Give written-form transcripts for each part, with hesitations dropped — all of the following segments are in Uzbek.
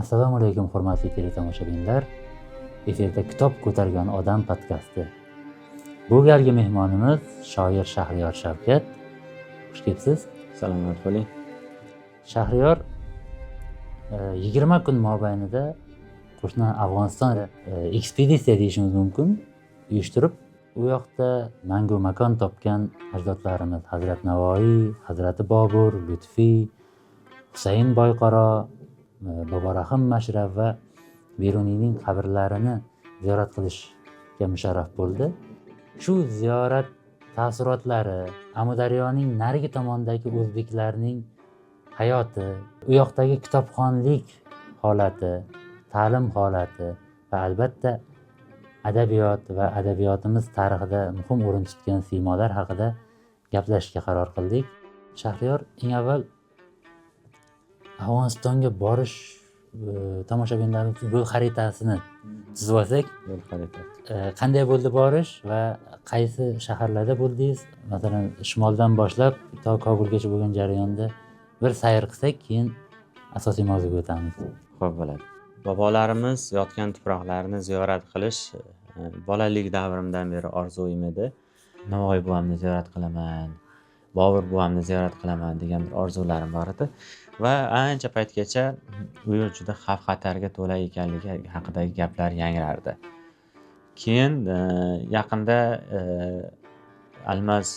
Assalomu alaykum hurmatli teletomoshabinlar. Efirda Kitob ko'targan odam podkasti. Bu galgi mehmonimiz shoir Shahriyor Shavkat. Xush kelibsiz. Salomat bo'ling. Shahriyor 20 kun mobaynida qo'shni Afg'oniston ekspeditsiya deyishimiz mumkin uyushtirib, u yoqda mangu makon topgan ajdodlarimiz Hazrat Navoiy, Hazrati Bobur, Lutfiy, Husayn Boyqaro, Boborahim Mashraf va Beruniyning qabrlarini ziyorat qilishga musharraf bo'ldi. Shu ziyorat taassurotlari, Amudaryoning narigi tomonidagi o'zbeklarning hayoti, u yoqdagi kitobxonlik holati, ta'lim holati va albatta adabiyot va adabiyotimiz tarixida muhim o'rin tutgan siymolar haqida gaplashishga qaror qildik. Shahriyor, eng avval Afg'onistonga borish tomoshabinlarimiz yo'l xaritasini tuzib olsak, Yo'l xaritasi. qanday bo'ldi borish va qaysi shaharlarda bo'ldingiz? Masalan, shimoldan boshlab to Kobulgacha bo'lgan jarayonda bir sayr qilsak, keyin asosiy mavzuga o'tamiz. Xo'p bo'ladi. Bobolarimiz yotgan tuproqlarini ziyorat qilish bolalik davrimdan beri orzuim edi. Navoiy buvamni ziyorat qilaman, Bobur buvamni ziyorat qilaman degan bir orzularim bor edi va ancha paytgacha u yer juda xavf-xatarga to'la ekanligi haqidagi gaplar yangrardi. Keyin yaqinda Almaz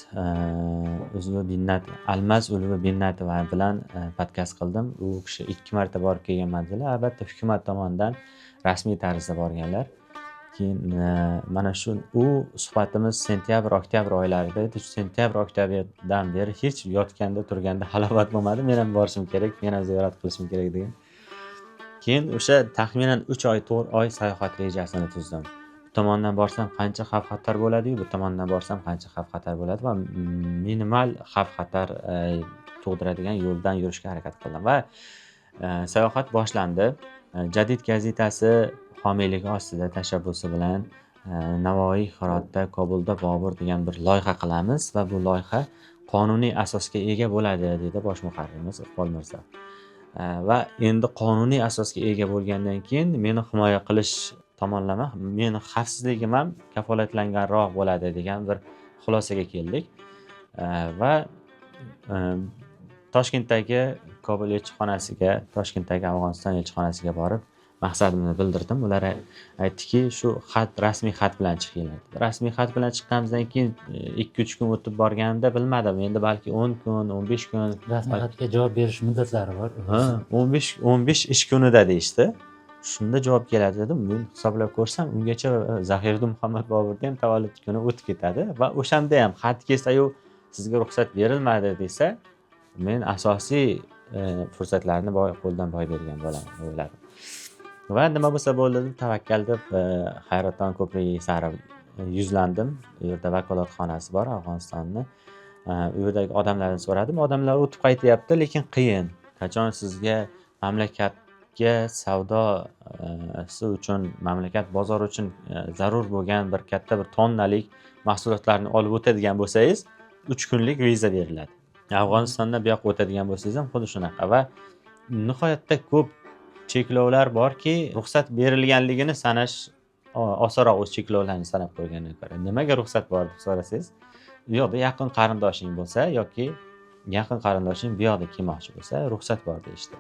Ulug'i Binnatova bilan podkast qildim. U kishi 2 marta borib kelgan manzilga, albatta hukumat tomonidan rasmiy tarzda borganlar. Keyin mana shu suhbatimiz sentyabr-oktyabr oylarida edi. Sentyabr-oktyabrdan beri hech yotganda turganda halovat bo'lmadi. Men ham borishim kerak, men ham ziyorat qilishim kerak degan. Keyin o'sha taxminan 3 oy, 4 oy sayohat rejasini tuzdim. Bu tomondan borsam qancha xavf-xatar bo'ladi-yu, bu tomondan borsam qancha xavf-xatar bo'ladi va minimal xavf-xatar tug'diradigan yo'ldan yurishga harakat qildim va sayohat boshlandi. Jadid gazetasi homiyligi ostida tashabbusi bilan Navoiy Hirotda, Kobulda Bobur degan bir loyiha qilamiz va bu loyiha qonuniy asosga ega bo'ladi dedi bosh muharririmiz Iqbol Mirzo. Va endi qonuniy asosga ega bo'lgandan keyin meni himoya qilish tomonlama, meni xavfsizligim ham kafolatlanganroq bo'ladi degan bir xulosaga keldik. Va Toshkentdagi Kobul elchixonasiga, Toshkentdagi Afg'oniston elchixonasiga borib maqsadimni bildirdim. Ular aytdiki, shu rasmiy xat bilan chiqinglar. Rasmiy xat bilan chiqqanimizdan keyin 2-3 kun o'tib borganimda bilmadim. Endi balki 10 kun, 15 kun Rasmiy xatga javob berish muddatlari bor. 15 ish kunida deyishdi. Shunda javob keladi dedim. Men hisoblab ko'rsam, ungacha Zahiruddin Muhammad Boburga ham tavallud kuni o'tib ketadi va o'shanda ham xat kelsa-yu sizga ruxsat berilmadi desa, men asosiy fursatlarni qo'ldan boy bergan bo'laman o'yladim. Va nima bo'lsa bo'ldi deb tavakkal deb Hayraton ko'prigi sari yuzlandim. U yerda vakolatxonasi bor Afg'onistonni. U yerdagi odamlardan so'radim. Odamlar o'tib qaytyapti, lekin qiyin. Qachon sizga mamlakatga savdosi uchun, mamlakat bozori uchun zarur bo'lgan bir katta bir tonnalik mahsulotlarni olib o'tadigan bo'lsangiz, 3 kunlik viza beriladi. Afg'onistondan bu yoqqa o'tadigan bo'lsangiz ham xuddi shunaqa va nihoyatda ko'p cheklovlar borki, ruxsat berilganligini sanash osonroq o'z cheklovlarni sanab qo'ygandan ko'ra. Nimaga ruxsat bor deb so'rasangiz, u yoqda yaqin qarindoshing bo'lsa yoki yaqin qarindoshing bu yoqda kelmoqchi bo'lsa, ruxsat bor deyishdi.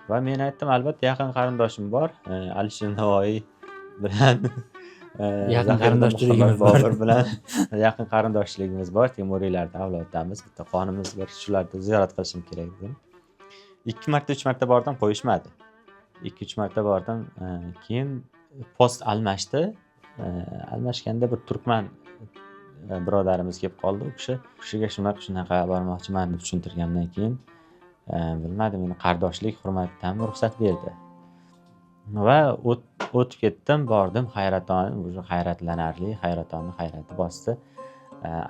Va men aytdim, albatta yaqin qarindoshim bor. Alisher Navoiy bilan Yaqin qarindoshchiligimiz Bobur bilan yaqin qarindoshchiligimiz bor. Temuriylardan avlodamiz. Bitta qonimiz bir, shularni ziyorat qilishim kerak dedim. 2 marta, 3 marta bordim, qo'yishmadi. 2-3 marta bordim. Keyin post almashdi. Almashganda bir turkman birodarimiz kelib qoldi. U kishiga shunaqa bormoqchiman deb tushuntirgandan keyin bilmadim, meni qardoshlik hurmatidan ruxsat berdi. Va o'tib ketdim, bordim Hayraton, o'sha hayratlanarli, Hayratonni hayrati bosdi.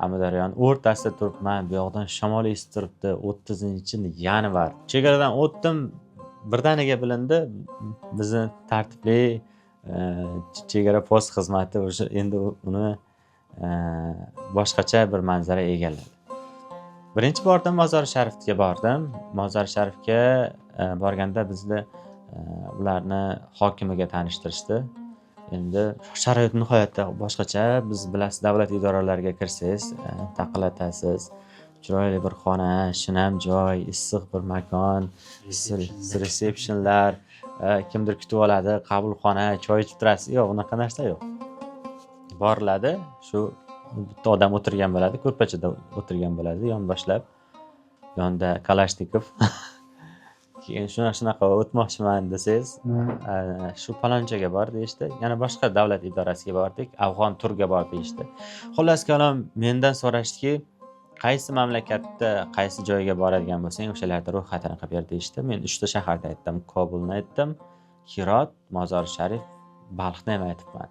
Amudaryoning o'rtasida turibman, bu yoqdan shamol esib turibdi. 30-yanvar. Chegaradan o'tdim, birdaniga bilindi, bizni tartibli chegara post xizmati o'sha endi uni boshqacha bir manzara egalladi. Birinchi bordim Mozor Sharifga bordim. Mozor Sharifga borganda bizni ularni hokimiga tanishtirishdi. Endi sharoit nihoyatda boshqacha. Biz bilasiz, davlat idoralariga kirsangiz, taqillatasiz. Chiroyli bir xona, shinam joy, issiq bir makon, resepsiyonlar, kimdir kutib oladi, qabulxona, choy ichib turasiz. Yo'q, unaqa narsa yo'q. Boriladi, shu bitta odam o'tirgan bo'ladi, ko'rpachada o'tirgan bo'ladi, yonboshlab. Yonda Kalashnikov. Keyin shunaqa o'tmoqchiman desangiz, shu palonchaga bor deyishdi. Yana boshqa davlat idorasiga bordik, afg'on turga bor deyishdi. Xullas kalom, mendan so'rashdiki, qaysi mamlakatda, qaysi joyga boradigan bo'lsang, o'shalarda ro'yxatini qilib ber deyishdi. Men 3 ta shaharda aytdim. Kobulni aytdim, Hirot, Mozor Sharif, Balxni ham aytibman.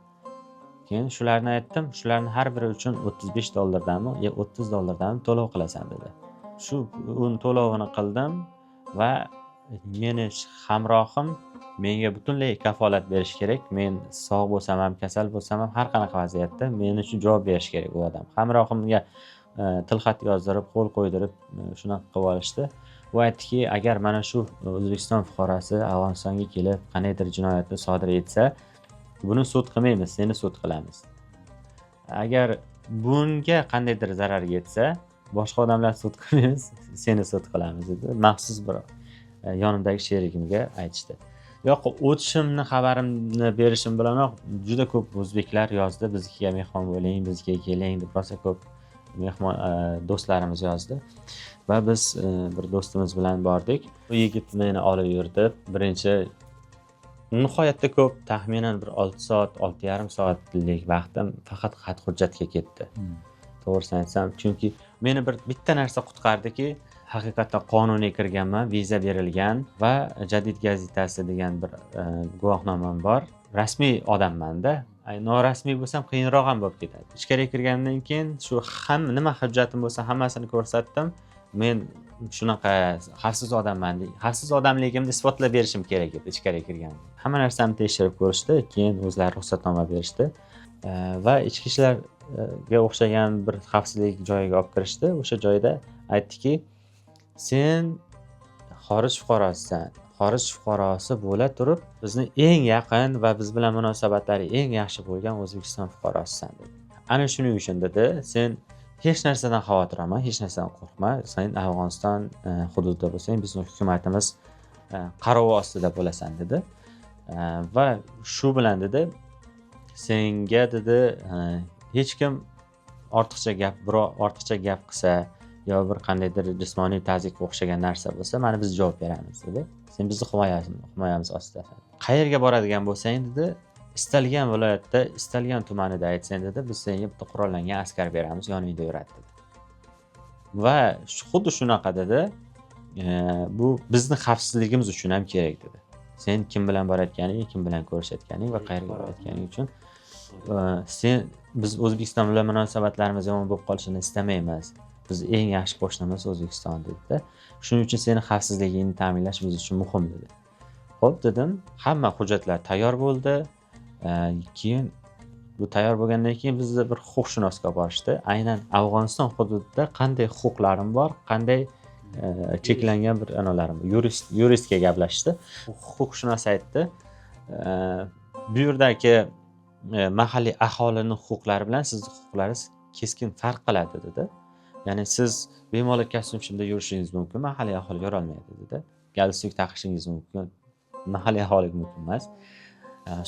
Keyin shularni aytdim. Shularning har biri uchun $35danmi, yo $30danmi to'lov qilasan dedi. Shu to'lovini qildim va meni hamrohim menga butunlay kafolat berish kerak. Men sog' bo'lsam ham, kasal bo'lsam ham, har qanaqa vaziyatda men uchun javob berish kerak u odam. Hamrohimga tilxat yozdirib, qo'l qo'ydirib shunaqa qilib olishdi. U aytdiki, agar mana shu O'zbekiston fuqarosi Afg'onistonga kelib qandaydir jinoyatni sodir etsa, buni sud qilmaymiz, seni sud qilamiz. Agar bunga qandaydir zarar yetsa, boshqa odamlar sud qilmaymiz, seni sud qilamiz dedi. Maxsus bir yonimdagi sherigimga aytishdi. Yo'q, o'tishimni xabarimni berishim bilanoq juda ko'p o'zbeklar yozdi, bizga mehmon bo'ling, bizga keling deb rosa ko'p mehmon do'stlarimiz yozdi. Va biz bir do'stimiz bilan bordik. Bu yigit meni olib yurdi. Birinchi nihoyatda ko'p, taxminan bir 6 soat, 6,5 soatlik vaqtim faqat xat hujjatga ketdi. To'g'risini aytsam, chunki meni bitta narsa qutqardiki, haqiqatdan qonuniy kirganman, viza berilgan va Jadid gazetasi degan bir guvohnomam bor. Rasmiy odamman-da. Norasmiy bo'lsam qiyinroq ham bo'lib ketadi. Ichkariga kirgandan keyin shu nima hujjatim bo'lsa hammasini ko'rsatdim. Men shunaqa xavfsiz odamman. Xavfsiz odamligimni isbotlab berishim kerak edi ichkariga kirganda. Hamma narsani tekshirib ko'rishdi, keyin o'zlari ruxsatnoma berishdi va ichki ishlarga o'xshagan bir xavfsizlik joyiga olib kirishdi. O'sha joyda aytdiki, sen xorij fuqarosisan. Xorij fuqarosi bo'la turib, bizni eng yaqin va biz bilan munosabatlari eng yaxshi bo'lgan O'zbekiston fuqarosisan dedi. Ana shuning uchun dedi, sen hech narsadan xavotir olma, hech narsadan qo'rqma. Sen Afg'oniston hududida bo'lsang, bizning hukumatimiz qarovi ostida bo'lasan dedi. Va shu bilan dedi, senga dedi, hech kim ortiqcha gap qilsa yo bir qandaydir jismoniy ta'ziyga o'xshagan narsa bo'lsa, mana biz javob beramiz dedi. Sen bizni himoyamiz ostidasan. Qayerga boradigan bo'lsang dedi, istalgan viloyatda, istalgan tumanida aytsang dedi, biz senga bitta qurollangan askar beramiz, yoningda yuradi dedi. Va xuddi shunaqa dedi, bu bizni xavfsizligimiz uchun ham kerak dedi. Sen kim bilan borayotganing, kim bilan ko'rishayotganing va qayerga borayotganing uchun biz O'zbekiston bilan munosabatlarimiz yomon bo'lib qolishini istamaymiz. Biz eng yaxshi qo'shnimiz O'zbekiston dedi. Shuning uchun seni xavfsizligingni ta'minlash biz uchun muhim dedi. Xo'p dedim, hamma hujjatlar tayyor bo'ldi. Keyin bu tayyor bo'lgandan keyin bizni bir huquqshunosga borishdi. Aynan Afg'oniston hududida qanday huquqlarim bor, qanday cheklangan bir analarim, yuristga gaplashdi. Huquqshunos aytdi, bu yerdagi mahalliy aholining huquqlari bilan sizning huquqlaringiz keskin farq qiladi dedi. Ya'ni siz bemalol kostyum shimda yurishingiz mumkin, mahalliy aholi yura olmaydi dedi. Galstuk taqishingiz mumkin, mahalliy aholiga mumkin emas.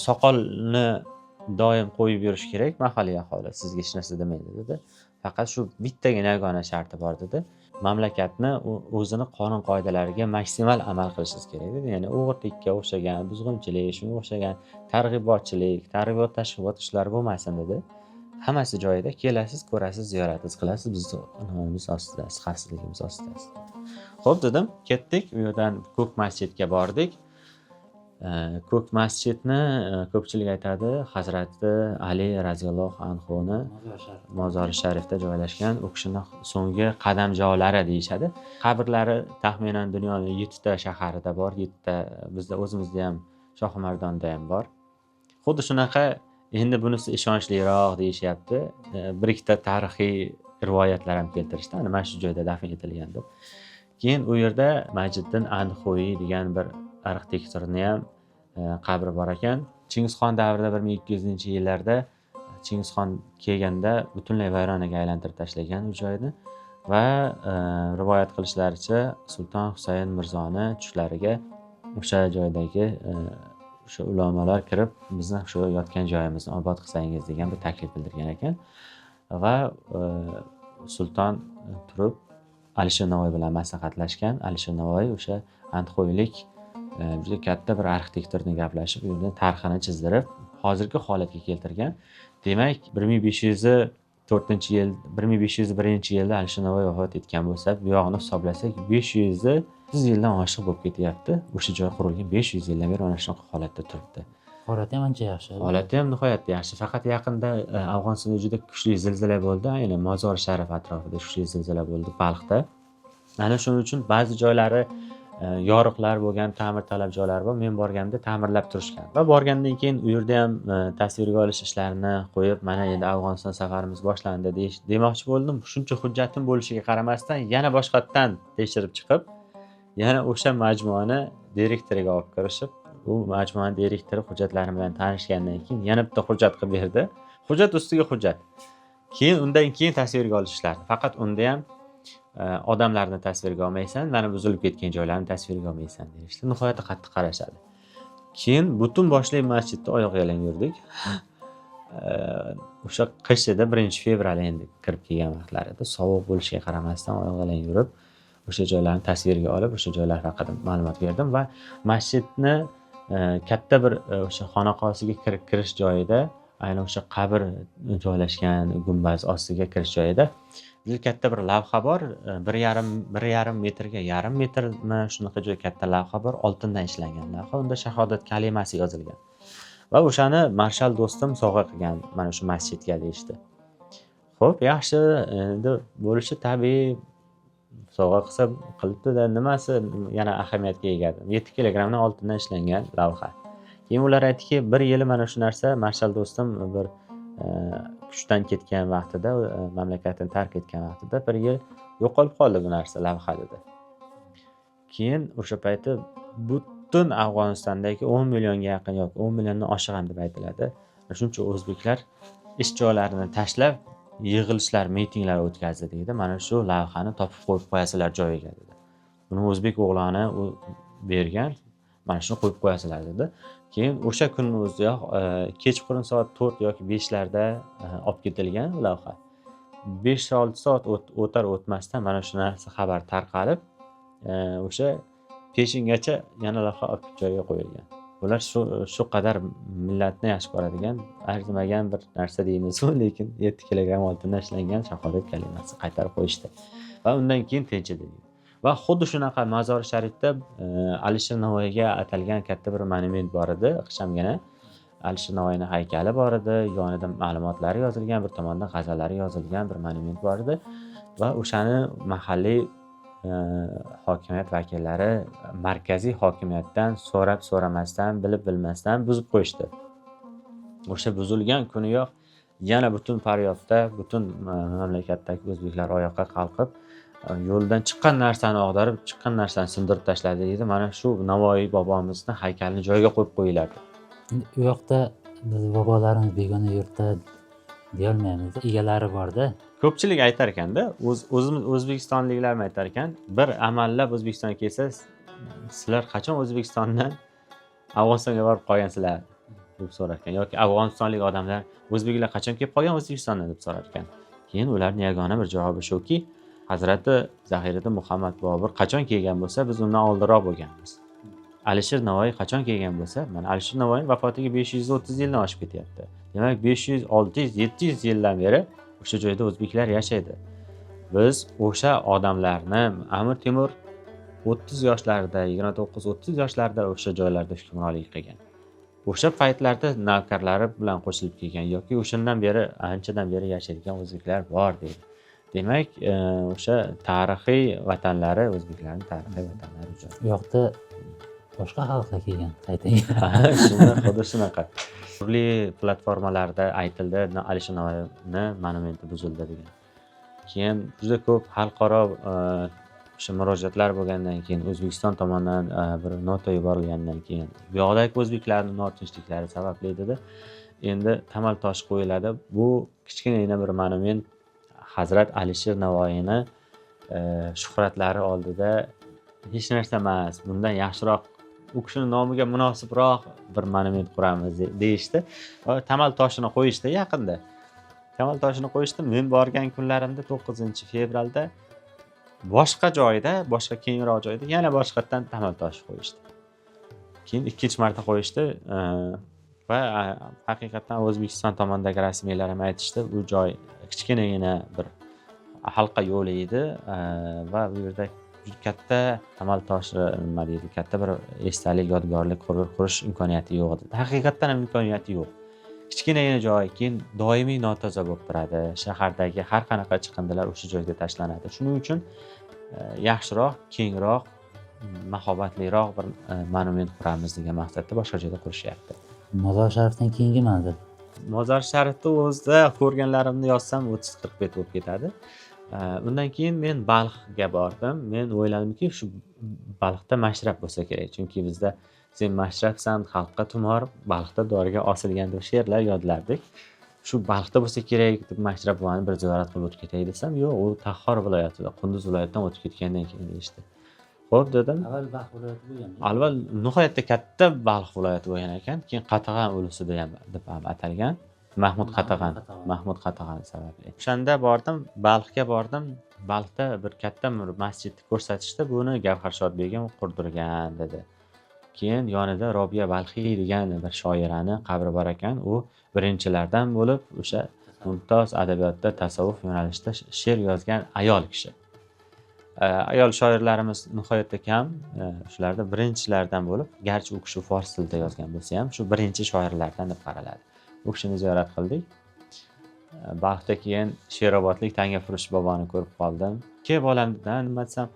Soqolni doim qo'yib yurish kerak, mahalliy aholi sizga hech narsa demaydi dedi. Faqat shu bittagina yagona sharti bor dedi. Mamlakatni o'zini qonun qoidalariga maksimal amal qilishingiz kerak dedi. Ya'ni o'g'irlikka o'xshagan, buzg'unchilik, shunga o'xshagan targ'ibotchilik, targ'ibot tashkilot ishlari bo'lmasin dedi. Hammasi joyida, kelasiz, ko'rasiz, ziyoratingiz qilasiz, biz ostidasiz, xavfsizligimiz ostidasiz. Xo'p dedim, ketdik. U yerdan Ko'k masjidga bordik. Ko'k masjidni ko'pchilik aytadi, Hazrati Ali radhiyallohu anhuni Mozori Sharifda joylashgan, u kishining so'nggi qadamjolari deyishadi. Qabrlari taxminan dunyoning 7 ta shaharida bor, 7 ta bizda o'zimizda ham Shohimardonda ham bor. Xuddi shunaqa endi bunisi ishonchliroq deyishyapti. Bir ikkita tarixiy rivoyatlar ham keltirishdi, mana shu joyda dafn etilgan deb. Keyin u yerda Majdiddin Anxoiy degan bir arxitektorni ham qabri bor ekan. Chingizxon davrida 1200-yillarda Chingizxon kelganda butunlay vayronaga aylantirib tashlagan u joyni va rivoyat qilishlaricha Sulton Husayn Mirzoni tushlariga o'sha joydagi o'sha ulamolar kirib bizni shu yotgan joyimizni obod qilsangiz degan bir taklif bildirgan ekan va sulton turib Alisher Navoiy bilan maslahatlashgan. Alisher Navoiy o'sha Antxo'ylik juda katta bir arxitektorni gaplashib, u yerdan tarixini chizdirib, hozirgi holatga keltirgan. Demak, 1504-yil, 1501-yilda Alisher Navoiy vafot etgan bo'lsa, bu yog'ini hisoblasak, 500 yildan oshiq bo'lib ketyapti. O'sha joy qurilgan 500 yildan beri mana shunaqa holatda turibdi. Holati ham ancha yaxshi. Holati ham nihoyatda yaxshi. Faqat yaqinda Afg'onistonda juda kuchli zilzila bo'ldi. Ayni Mozor Sharif atrofida kuchli zilzila bo'ldi Balxda. Ana shuning uchun ba'zi joylari yoriqlar bo'lgan, ta'mirtalab joylar bor. Men borganda ta'mirlab turishgan. Va borgandan keyin u yerda ham tasvirga olish ishlarini qo'yib, mana endi Afg'oniston safarimiz boshlandi demoqchi bo'ldim. Shuncha hujjatim bo'lishiga qaramasdan yana boshqatdan tekshirib chiqib, yana o'sha majmuani direktoriga olib kirishib, u majmuani direktori hujjatlarim bilan tanishgandan keyin yana bitta hujjat qilib berdi. Hujjat ustiga hujjat. Undan keyin tasvirga olish ishlari. Faqat unda ham odamlarni tasvirga olmaysan, mana buzilib ketgan joylarni tasvirga olmaysan deyishdi. Nihoyatda qattiq qarashadi. Keyin butun boshli masjidda oyoq yalang yurdik. O'sha qish edi, 1-fevral endi kirib kelgan vaqtlarida sovuq bo'lishiga qaramasdan oyoq yalang yurib, o'sha joylarni tasvirga olib, o'sha joylar haqida ma'lumot berdim va masjidni katta bir o'sha xonaqosiga kirish joyida, aynan o'sha qabr joylashgan gumbaz ostiga kirish joyida juda katta bir lavha bor, 1,5 metrga yarim metrmi shunaqa juda katta lavha bor, oltindan ishlangan lavha. Unda shahodat kalimasi yozilgan. Va o'shani marshal do'stim sovg'a qilgan mana shu masjidga deyishdi. Xo'p, yaxshi, endi bo'lishi tabiiy. Sovg'a qilsa qilibdi-da, nimasi yana ahamiyatga egadir. 7 kilogramdan oltindan ishlangan lavha. Keyin ular aytdiki, 1 yili mana shu narsa marshal do'stim bir kuchdan ketgan vaqtida, mamlakatni tark etgan vaqtida 1 yil yo'qolib qoldi bu narsa lavha dedi. Keyin o'sha payti butun Afg'onistondagi 10 millionga yaqin yoki 10 milliondan oshiq ham deb aytiladi. Shuncha o'zbeklar ish joylarini tashlab yig'ilishlar, mitinglar o'tkazdi deydi. Mana shu lavhani topib qo'yib qo'yasizlar joyiga dedi. Buni o'zbek o'g'loni bergan. Mana shuni qo'yib qo'yasizlar dedi. Keyin o'sha kunning o'ziyoq kechqurun soat 4 yoki 5 larda olib ketilgan lavha. 5-6 soat o'tar o'tmasdan mana shu narsa xabar tarqalib, o'sha peshingacha yana lavha olib joyiga qo'yilgan. Ular shu qadar millatni yaxshi ko'radigan, arzimagan bir narsa deymiz-ku, lekin 7 kilogram oltindan ishlangan shahodat kalimasi qaytarib qo'yishdi. Va undan keyin tinchidi. Va xuddi shunaqa Mozor Sharifda Alisher Navoiyga atalgan katta bir monument bor edi, ixchamgina. Alisher Navoiyning haykali bor edi, yonida ma'lumotlari yozilgan, bir tomonda g'azallari yozilgan bir monument bor edi va o'shani mahalliy hokimiyat vakillari markaziy hokimiyatdan so'ramasdan, bilib-bilmasdan buzib qo'yishdi. O'sha buzilgan kuniyoq yana butun faryodda, butun mamlakatdagi o'zbeklar oyoqqa qalqib, yo'ldan chiqqan narsani og'darib, chiqqan narsani sindirib tashladi deydi. Mana shu Navoiy bobomizni haykalini joyiga qo'yib qo'yilardi. U yoqda biz bobolarimiz begona yurtda deyolmaymiz. Egalari bor-da. Ko'pchilik aytar ekanda, o'zimiz o'zbekistonliklar aytar ekan, bir amallab O'zbekistonga kelsa, sizlar qachon O'zbekistondan Afg'onistonga borib qolgansizlar deb so'rar ekan, yoki afg'onistonlik odamlar o'zbeklar qachon kelib qolgan O'zbekistondan deb so'rar ekan. Keyin ularning yagona bir javobi shuki, Hazrati Zahiriddin Muhammad Bobur qachon kelgan bo'lsa, biz undan oldinroq bo'lganmiz. Alisher Navoiy qachon kelgan bo'lsa, mana Alisher Navoiy vafotiga 530 yildan oshib ketyapti. Demak, 500, 600, 700 yildan beri o'sha joyda o'zbeklar yashaydi. Biz o'sha odamlarni Amir Temur 30 yoshlarida, 29-30 yoshlarida o'sha joylarda hukmronlik qilgan. O'sha paytlarda navkarlari bilan qo'shilib kelgan yoki o'shandan beri, anchadan beri yashaydigan o'zbeklar bor deydi. Demak, o'sha tarixiy vatanlari, o'zbeklarning tarixiy vatanlari joy. U yoqda boshqa xalqlar kelgan, qaytaga. Xuddi shunaqa. Turli platformalarda aytildi, Alisher Navoiyning monumenti buzildi degan. Keyin juda ko'p xalqaro o'sha murojaatlar bo'lgandan keyin O'zbekiston tomonidan bir nota yuborilgandan keyin bu yoqdagi o'zbeklarning notinchliklari sababli dedi. Endi tamal toshi qo'yiladi. Bu kichkinagina bir monument Hazrat Alisher Navoiyni shuhratlari oldida hech narsa emas. Bundan yaxshiroq u kishini nomiga munosibroq bir monument quramiz deyishdi. Tamal toshini qo'yishdi yaqinda. Tamal toshini qo'yishdi. Men borgan kunlarimda 9-fevralda boshqa joyda, boshqa kengroq joyda yana boshqatdan tamal toshi qo'yishdi. Keyin ikkinchi marta qo'yishdi va haqiqatan O'zbekiston tomonidagi rasmiylar ham aytishdi, bu joy kichkinagina bir halqa yo'li edi va bu yerda katta tamal toshi nima deydi, katta bir esdalik yodgorlik qurish imkoniyati yo'q edi. Haqiqatan ham imkoniyati yo'q. Kichkinagina joy, keyin doimiy notoza bo'lib turadi. Shahardagi har qanaqa chiqindilar o'sha joyga tashlanadi. Shuning uchun yaxshiroq, kengroq, mahobatliroq bir monument quramiz degan maqsadda boshqa joyda qurishyapti. Mozor Sharifdan keyingi manzil. Mozor Sharifda o'zida ko'rganlarimni yozsam 30-40 bet bo'lib ketadi. Undan keyin men Balxga bordim. Men o'yladimki, shu Balxda mashrab bo'lsa kerak. Chunki bizda sen mashrabsan, xalqqa tumor, Balxda doriga osilgan deb she'rlar yodlardik. Shu Balxda bo'lsa kerak deb mashrabni bir ziyorat qilib o'tib ketay desam, yo'q, u Taxor viloyatida, Qunduz viloyatidan o'tib ketgandan keyin deyishdi. Xo'p dedim. Avval Balx viloyati bo'lgan. Avval nihoyatda katta Balx viloyati bo'lgan ekan, keyin Qatag'on ulusida ham deb atalgan. Mahmud Qatag'on sababli. O'shanda bordim, Balxga bordim. Balxda bir katta masjidni ko'rsatishdi. Buni Gavharshod begim qurdirgan dedi. Keyin yonida Robiya Balxiy degan bir shoirani qabri bor ekan. U birinchilardan bo'lib o'sha mumtoz adabiyotda, tasavvuf yo'nalishida she'r yozgan ayol kishi. Ayol shoirlarimiz nihoyatda kam. Shularda birinchilardan bo'lib, garchi u kishi fors tilida yozgan bo'lsa ham, shu birinchi shoirlardan deb qaraladi. U kishini ziyorat qildik. Balxda keyin Sherobodlik Tangafurush boboni ko'rib qoldim. Ke bolamdan nima desam,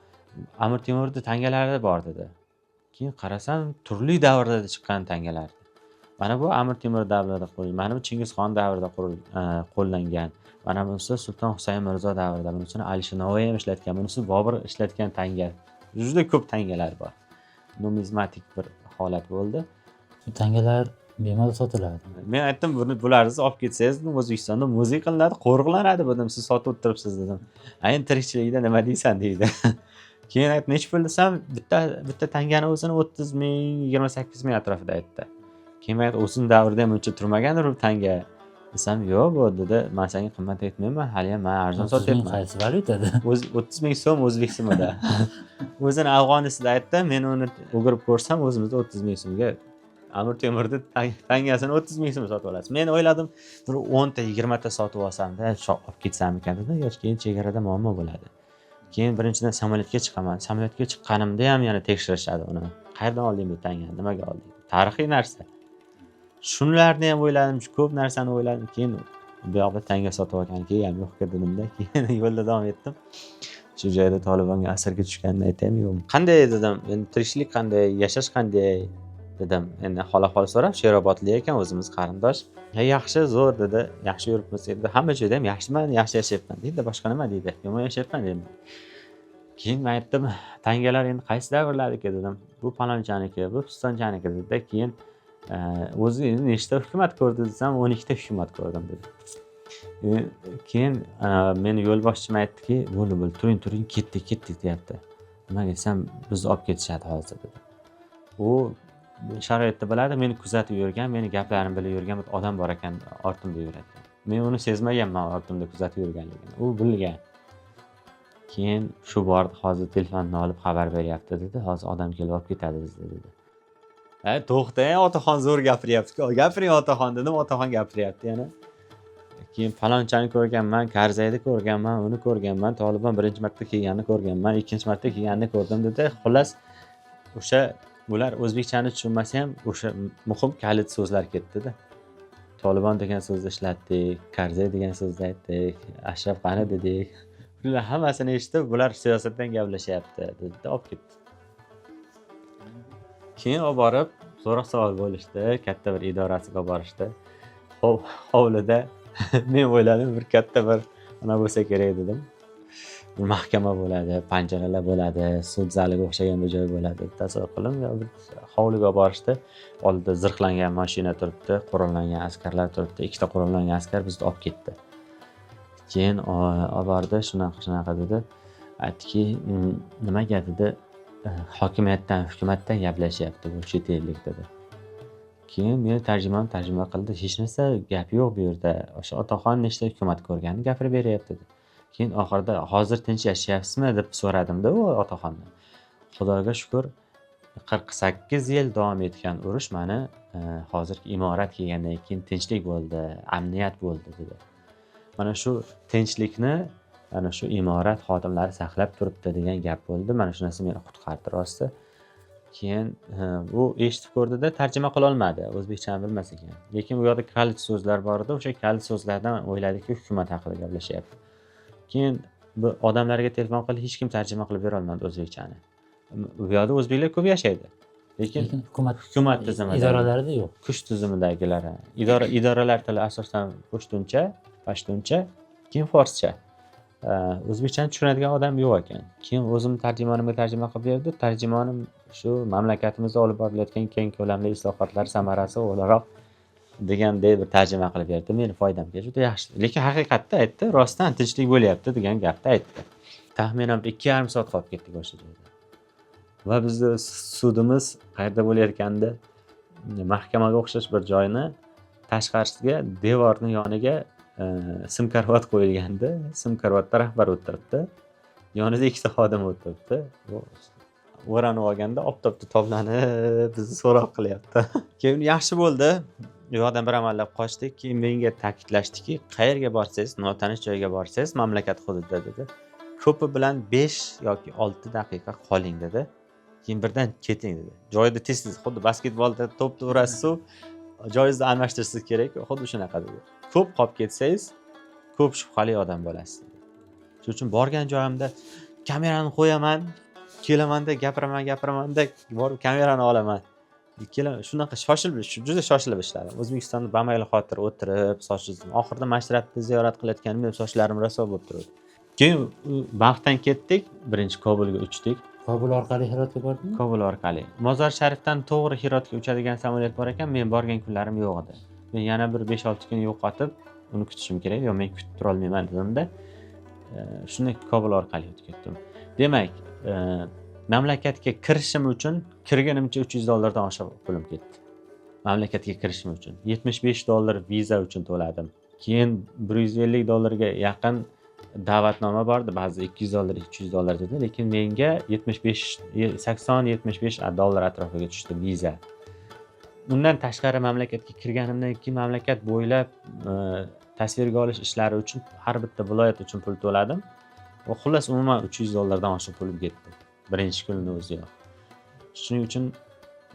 Amir Temurning tangalari bor dedi. Keyin qarasam, turli davrda chiqqan tangalar. Mana bu Amir Temur davrida qurilgan, mana bu Chingizxon davrida qo'llangan. Mana bunisi Sulton Husayn Mirzo davrida, bunisini Alisher Navoiy ham ishlatgan, bunisi Bobur ishlatgan tanga. Juda ko'p tangalar bor. Numizmatik bir holat bo'ldi. Shu tangalar bemalol sotiladi. Men aytdim, bularni olib ketsangiz, O'zbekistonda muzey qilinadi, qo'riqlanadi dedim, siz sotib o'tiribsiz dedim. Ayin tirikchilikda nima deysan deydi. Keyin aytdim, nech pul desam, bitta tangani o'zini 30 ming, 28 ming atrofida aytdi. Keyin men o'zim davrida ham uncha turmagandir u tanga. Desam, yo'q, bu dedi, men senga qimmat aytmayman, hali ham men arzon sotyapman. Qaysi valyutada? 30 ming so'm o'zbek so'mida. O'zini afg'onisida aytdi, men uni o'girib ko'rsam, o'zimizda 30 ming so'mga Amir Temurning tangasini 30 ming so'm sotib olasiz. Men o'yladim, bir 10 ta, 20 ta sotib olsam-da, olib ketsam ekan dedim, yo'q, keyin chegarada muammo bo'ladi. Keyin birinchidan samolyotga chiqaman. Samolyotga chiqqanimda ham yana tekshirishadi uni. Qayerdan olding bu tangani? Nimaga olding? Tarixiy narsa. Shunlarni ham o'yladim, ko'p narsani o'yladim. Keyin bu yoqda tanga sotib olgan keyin yo'q dedimda, keyin yo'lda davom etdim. Shu joyda Tolibonga asirga tushganini aytaymi yo'qmi? Qanday dedim, endi tirikchilik qanday, yashash qanday dedim. Endi hol-ahvol so'rab, Sherobodlik ekan, o'zimiz qarindosh. Yaxshi, zo'r dedi. Yaxshi yuribmiz dedi. Hamma joyda ham yaxshiman, yaxshi yashayapman deydi. Boshqa nima deydi? Yomon yashayapman dedim. Keyin men aytdim, tangalar endi qaysi davrlardagi dedim. Bu palonjaniki, bu pistonjaniki dedi. Keyin o'zi nechta hukumat ko'rdi desam, 12 ta hukumat ko'rdim dedi. Keyin meni yo'lboshchim aytdiki, bo'ldi, turing, ketdik deyapti. Nimaga desam, bizni olib ketishadi hozir dedi. U sharoitda biladi, meni kuzatib yurgan, meni gaplarimni bilib yurgan bir odam bor ekan, ortimda yuradi. Men uni sezmaganman, ortimda kuzatib yurganligini. U bilgan. Keyin shu bordi, hozir telefonni olib xabar beryapti dedi. Hozir odam kelib olib ketadi bizni dedi. To'xtang, otaxon zo'r gapiryapti. Gapiring otaxon dedim, otaxon gapiryapti yana. Keyin falonchani ko'rganman, Karzayni ko'rganman, uni ko'rganman, Tolibon birinchi marta kelganini ko'rganman, ikkinchi marta kelganini ko'rdim dedi. Xullas, o'sha bular o'zbekchani tushunmasa ham o'sha muhim kalit so'zlar ketdi-da. Tolibon degan so'zni ishlatdik, Karzay degan so'zni aytdik, Ashraf G'ani dedik. Bular hammasini eshitib, bular siyosatdan gaplashyapti dedi, olib ketdi. Keyin olib borib, so'roq savol bo'lishdi, katta bir idorasiga olib borishdi. Hovlida men o'yladim, bir katta bir nima bo'lsa kerak dedim. mahkama bo'ladi, panjaralar bo'ladi, sud zaliga o'xshagan bir joy bo'ladi. Tasavvur qiling, bir hovliga borishdi, oldida zirhlangan mashina turibdi, qurollangan askarlar turibdi, ikkita qurollangan askar bizni olib ketdi. Keyin olib bordi, shunaqa dedi. Aytdiki, nimaga dedi, hokimiyatdan, hukumatdan gaplashyapti bu chet ellik dedi. Keyin meni tarjima qildi. Hech narsa gap yo'q bu yerda. O'sha otaxon nechta hukumat ko'rganini gapirib beryapti dedi. Keyin oxirida hozir tinch yashayapsizmi deb so'radimda u otaxondan. Xudoga shukr 48 yil davom etgan urush mani hozirgi imorat kelgandan keyin tinchlik bo'ldi, amniyat bo'ldi dedi. Mana shu tinchlikni ana shu imorat xodimlari saqlab turibdi degan gap bo'ldi. Mana shu narsa meni qutqardi rosti. Keyin u eshitib ko'rdida tarjima qila olmadi, o'zbekchani bilmas ekan. Lekin u yoqda kalit so'zlar bor edi, o'sha kalit so'zlardan o'yladiki, hukumat haqida gaplashyapti. Keyin bu odamlarga telefon qilib hech kim tarjima qilib bera olmadi o'zbekchani. U yoqda o'zbeklar ko'p yashaydi. Lekin hukumat tizimida, idoralarida yo'q. kuch tizimidagilar, idoralar tili asosan pashtuncha, keyin forscha. O'zbekchani tushunadigan odam yo'q ekan. Keyin o'zim tarjimonimga tarjima qilib berdi. Tarjimonim shu mamlakatimizda olib borilayotgan keng ko'lamli islohotlar samarasi o'laroq degandek bir tarjima qilib berdi. Meni foydamga juda yaxshi. Lekin haqiqatda aytdi, rostdan tinchlik bo'lyapti degan gapni aytdi. Taxminan 2,5 soat qolib ketdik o'sha joyda. Va bizni sudimiz qayerda bo'layotganda mahkamaga o'xshash bir joyni tashqarisiga devorning yoniga sim karvat qo'yilganda, sim karvatda rahbar o'tiribdi. Yonida ikkita xodim o'tiribdi. O'ranib olganda oftobda toblanib bizni so'roq qilyapti. Keyin yaxshi bo'ldi. U yoqdan bir amallab qochdik. Keyin menga ta'kidlashdiki, qayerga borsangiz, notanish joyga borsangiz, mamlakat hududida dedi. Ko'pi bilan 5 yoki 6 daqiqa qoling dedi. Keyin birdan keting dedi. Joyida tez xuddi basketbolda to'pni urasiz-ku, joyingizni almashtirasiz kerak, xuddi shunaqa dedi. Ko'p qolib ketsangiz, ko'p shubhali odam bo'lasiz dedi. Shuning uchun borgan joyimda kamerani qo'yaman, kelamanda gapiramanda borib kamerani olaman. Shunaqa juda shoshilib ishladim. O'zbekistonda bamayli xotir o'tirib, sochim oxirida mashratni ziyorat qilayotganimda sochlarim raso bo'lib turdi. Keyin Baxtdan ketdik, birinchi Kobulga uchdik. Kobul orqali Hirotga bordingmi? Kobul orqali. Mozor Sharifdan to'g'ri Hirotga uchadigan samolyot bor ekan, men borgan kunlarim yo'q edi. Men yana bir 5-6 kun yo'qotib, uni kutishim kerak, yo men kutib tura olmayman dedimda, shuni Kobul orqali o'tib ketdim. Demak, mamlakatga kirishim uchun kirganimcha $300 dan oshiq pulim ketdi. Mamlakatga kirishim uchun $75 viza uchun to'ladim. Keyin $150 ga yaqin da'vatnoma bordi, ba'zi $200, $300 dedi, lekin menga 80-75 dollar atrofiga tushdi viza. Undan tashqari mamlakatga kirganimdan keyin mamlakat bo'ylab tasvirga olish ishlari uchun har bitta viloyat uchun pul to'ladim. Va xullas umuman $300 dan oshiq pulim ketdi. Birinchi kunning o'ziyoq. Shuning uchun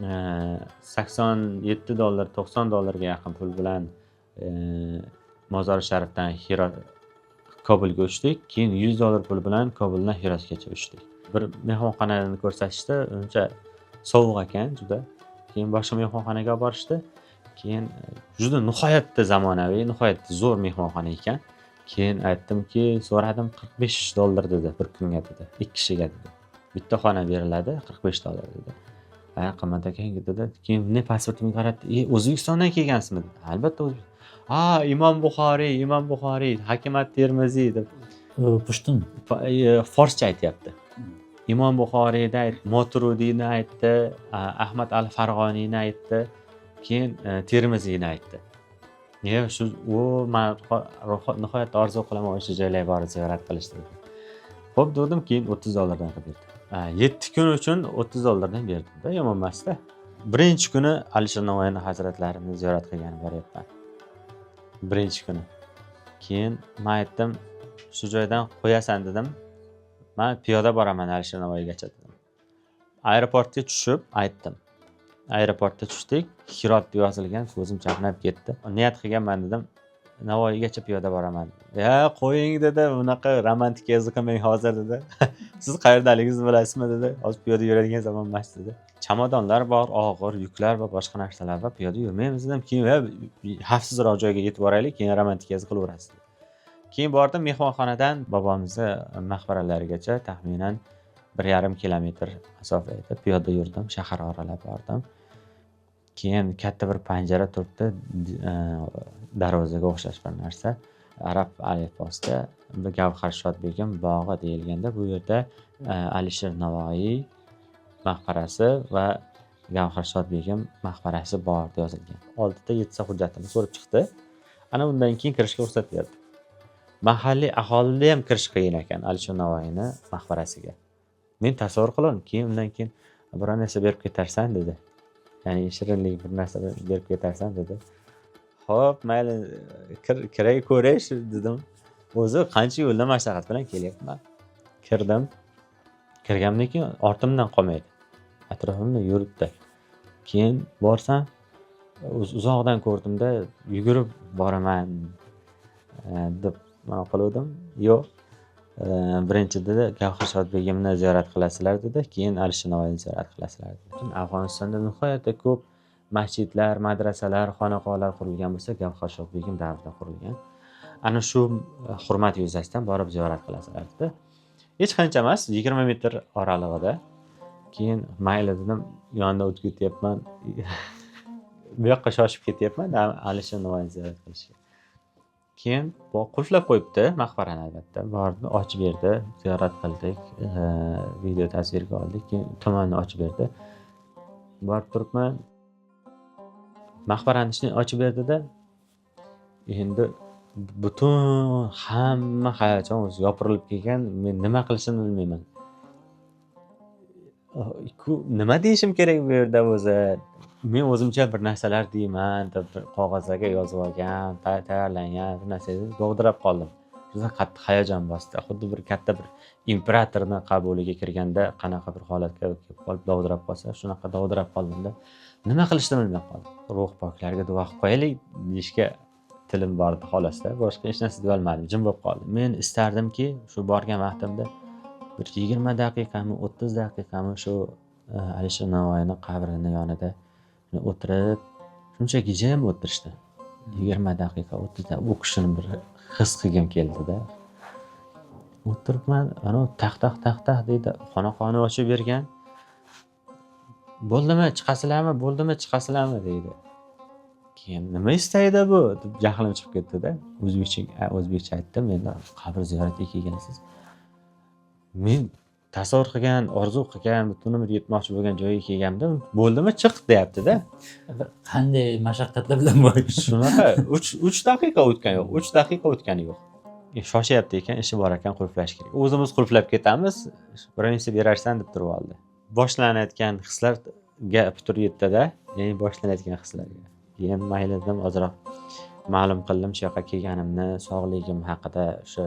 $87, $90 ga yaqin pul bilan Mozor Sharifdan Kobulga uchdik. Keyin $100 pul bilan Kobuldan Hirotgacha uchdik. Bir mehmonxonani ko'rsatishdi, uncha sovuq ekan juda. Keyin boshqa mehmonxonaga olib borishdi. Keyin juda nihoyatda zamonaviy, nihoyatda zo'r mehmonxona ekan. Keyin aytdimki, so'radim, $45 dedi bir kunga dedi, 2 kishiga dedi. Bitta xona beriladi, $45 dedi. Qimmat ekan dedi. Keyin men pasportimga qaratdi. O'zbekistondan kelgansizmi dedi. Albatta O'zbekiston. Imom Buxoriy, Hakimat Termiziy deb. Pushtun. Forscha aytyapti. Imom Buxoriyni aytdi, Moturudiyni aytdi, Ahmad al-Farg'oniyni aytdi, keyin Termiziyni aytdi. Shu men nihoyatda orzu qilaman o'sha joylarga borib ziyorat qilishni. Xo'p dedim, keyin $30 dan qilib berdi. 7 kun uchun $30 dan berdim-da, yomon emas-da. Birinchi kuni Alisher Navoiy hazratlarini ziyorat qilganim boryapman. Birinchi kuni. Keyin men aytdim, shu joydan qo'yasan dedim. Men piyoda boraman Alisher Navoiygacha dedim. Aeroportga tushib aytdim. Aeroportda tushdik, Hirot deb yozilgan, ko'zim chaqnab ketdi. Niyat qilganman dedim, Navoiygacha piyoda boraman. Qo'ying dedi, bunaqa romantik yozuv qilmang hozir dedi. Siz qayerdaligingizni bilasizmi dedi. Hozir piyoda yuradigan zamon emas dedi. Chamadonlar bor, og'ir yuklar va boshqa narsalar va piyoda yurmaymiz dedim. Keyin xavfsizroq joyga yetib boraylik, keyin romantik yozuv qilaverasiz. Keyin bordim mehmonxonadan bobomizni maqbaralarigacha taxminan 1,5 kilometr masofa edi. Piyoda yurdim, shahar oralab bordim. Keyin katta bir panjara turibdi, darvozaga o'xshash bir narsa. Arab alifbosida Gavhar Shodbegim bog'i deyilganda, bu yerda Alisher Navoiy maqbarasi va Gavhar Shodbegim maqbarasi bor deb yozilgan. Oldida 7 hujjatini ko'rib chiqdi. Ana undan keyin kirishga ruxsat berdi. Mahalliy aholida ham kirish qiyin ekan Alisher Navoiyni maqbarasiga. Men tasavvur qilaman, keyin undan keyin biror narsa berib ketarsan dedi. Ya'ni shirinlik bir narsa berib ketarsan dedi. Xo'p, mayli, kiray ko'rish dedim. O'zi qancha yo'ldan maslahat bilan kelyapman. Kirdim. Kirgandan keyin ortimdan qolmaydi. Atrofimda yuribdi. Keyin borsam, uzoqdan ko'rdimda, yugurib boraman deb nima qildim? Yo'q. Birinchi dedi, Gavhar Shodbegimni ziyorat qilasizlar dedi, keyin Alisher Navoiyni ziyorat qilasizlar dedi. Afg'onistonda nihoyatda ko'p masjidlar, madrasalar, xonaqolar qurilgan bo'lsa, Gavhar Shodbegim davrida qurilgan. Ana shu hurmat yuzasidan borib ziyorat qilasizlar dedi. Hech qancha emas, 20 metr oralig'ida. Keyin mayli dedim, yonida o'tib ketyapman. Bu yoqqa shoshib ketyapman, Alisher Navoiyni ziyorat qilishga. Keyin qulflab qo'yibdi maqbarani albatta. Bordi, ochib berdi, ziyorat qildik, video tasvirga oldik, keyin tomonni ochib berdi. Borib turibman. Maqbarani ichini ochib berdida, endi butun hamma hayajon o'zi yopirilib kelgan, men nima qilishimni bilmayman. Nima deyishim kerak bu yerda o'zi? Men o'zimcha bir narsalar deyman deb qog'ozlarga yozib olgan, tayyorlangan bir narsa dovdirab qoldim. Juda qattiq hayajon bosdi. Xuddi bir katta bir imperatorni qabuliga kirganda qanaqa bir holatga kelib qolib dovdirab qolsa, shunaqa dovdirab qoldimda. Nima qilishni bilmay qoldim. Ruh poklarga duo qilib qo'yaylik deyishga tilim bordi xolos-da. Boshqa hech narsa deya olmadim, jim bo'lib qoldim. Men istardimki, shu borgan vaqtimda bir 20 daqiqami, 30 daqiqami shu Alisher Navoiyning qabrini yonida o'tirib, shunchaki jim o'tirishdi. 20 daqiqa, 30 daqiqa u kishini bir his qilgim keldida. O'tiribman, ana taq deydi, xonaqoni ochib bergan. Bo'ldimi, chiqasizlarmi deydi. Keyin nima istaydi bu deb jahlim chiqib ketdi-da. O'zbekcha aytdim, men qabr ziyoratiga kelgansiz. Men tasavvur qilgan, orzu qilgan, butun umr yetmoqchi bo'lgan joyga kelganimda, bo'ldimi, chiq deyapti-da. Qanday mashaqqatlar bilan bo'ldi? Shunaqa 3 daqiqa o'tgan yo'q, 3 daqiqa o'tgani yo'q. Shoshyapti ekan, ishi bor ekan, qulflash kerak. O'zimiz qulflab ketamiz, birinchisi berarsan deb turib oldi. Boshlanayotgan hislarga putur yetdi-da, ya'ni boshlanayotgan hislarga. Keyin mayli dedim, ozroq ma'lum qildim shu yoqqa kelganimni, sog'ligim haqida o'sha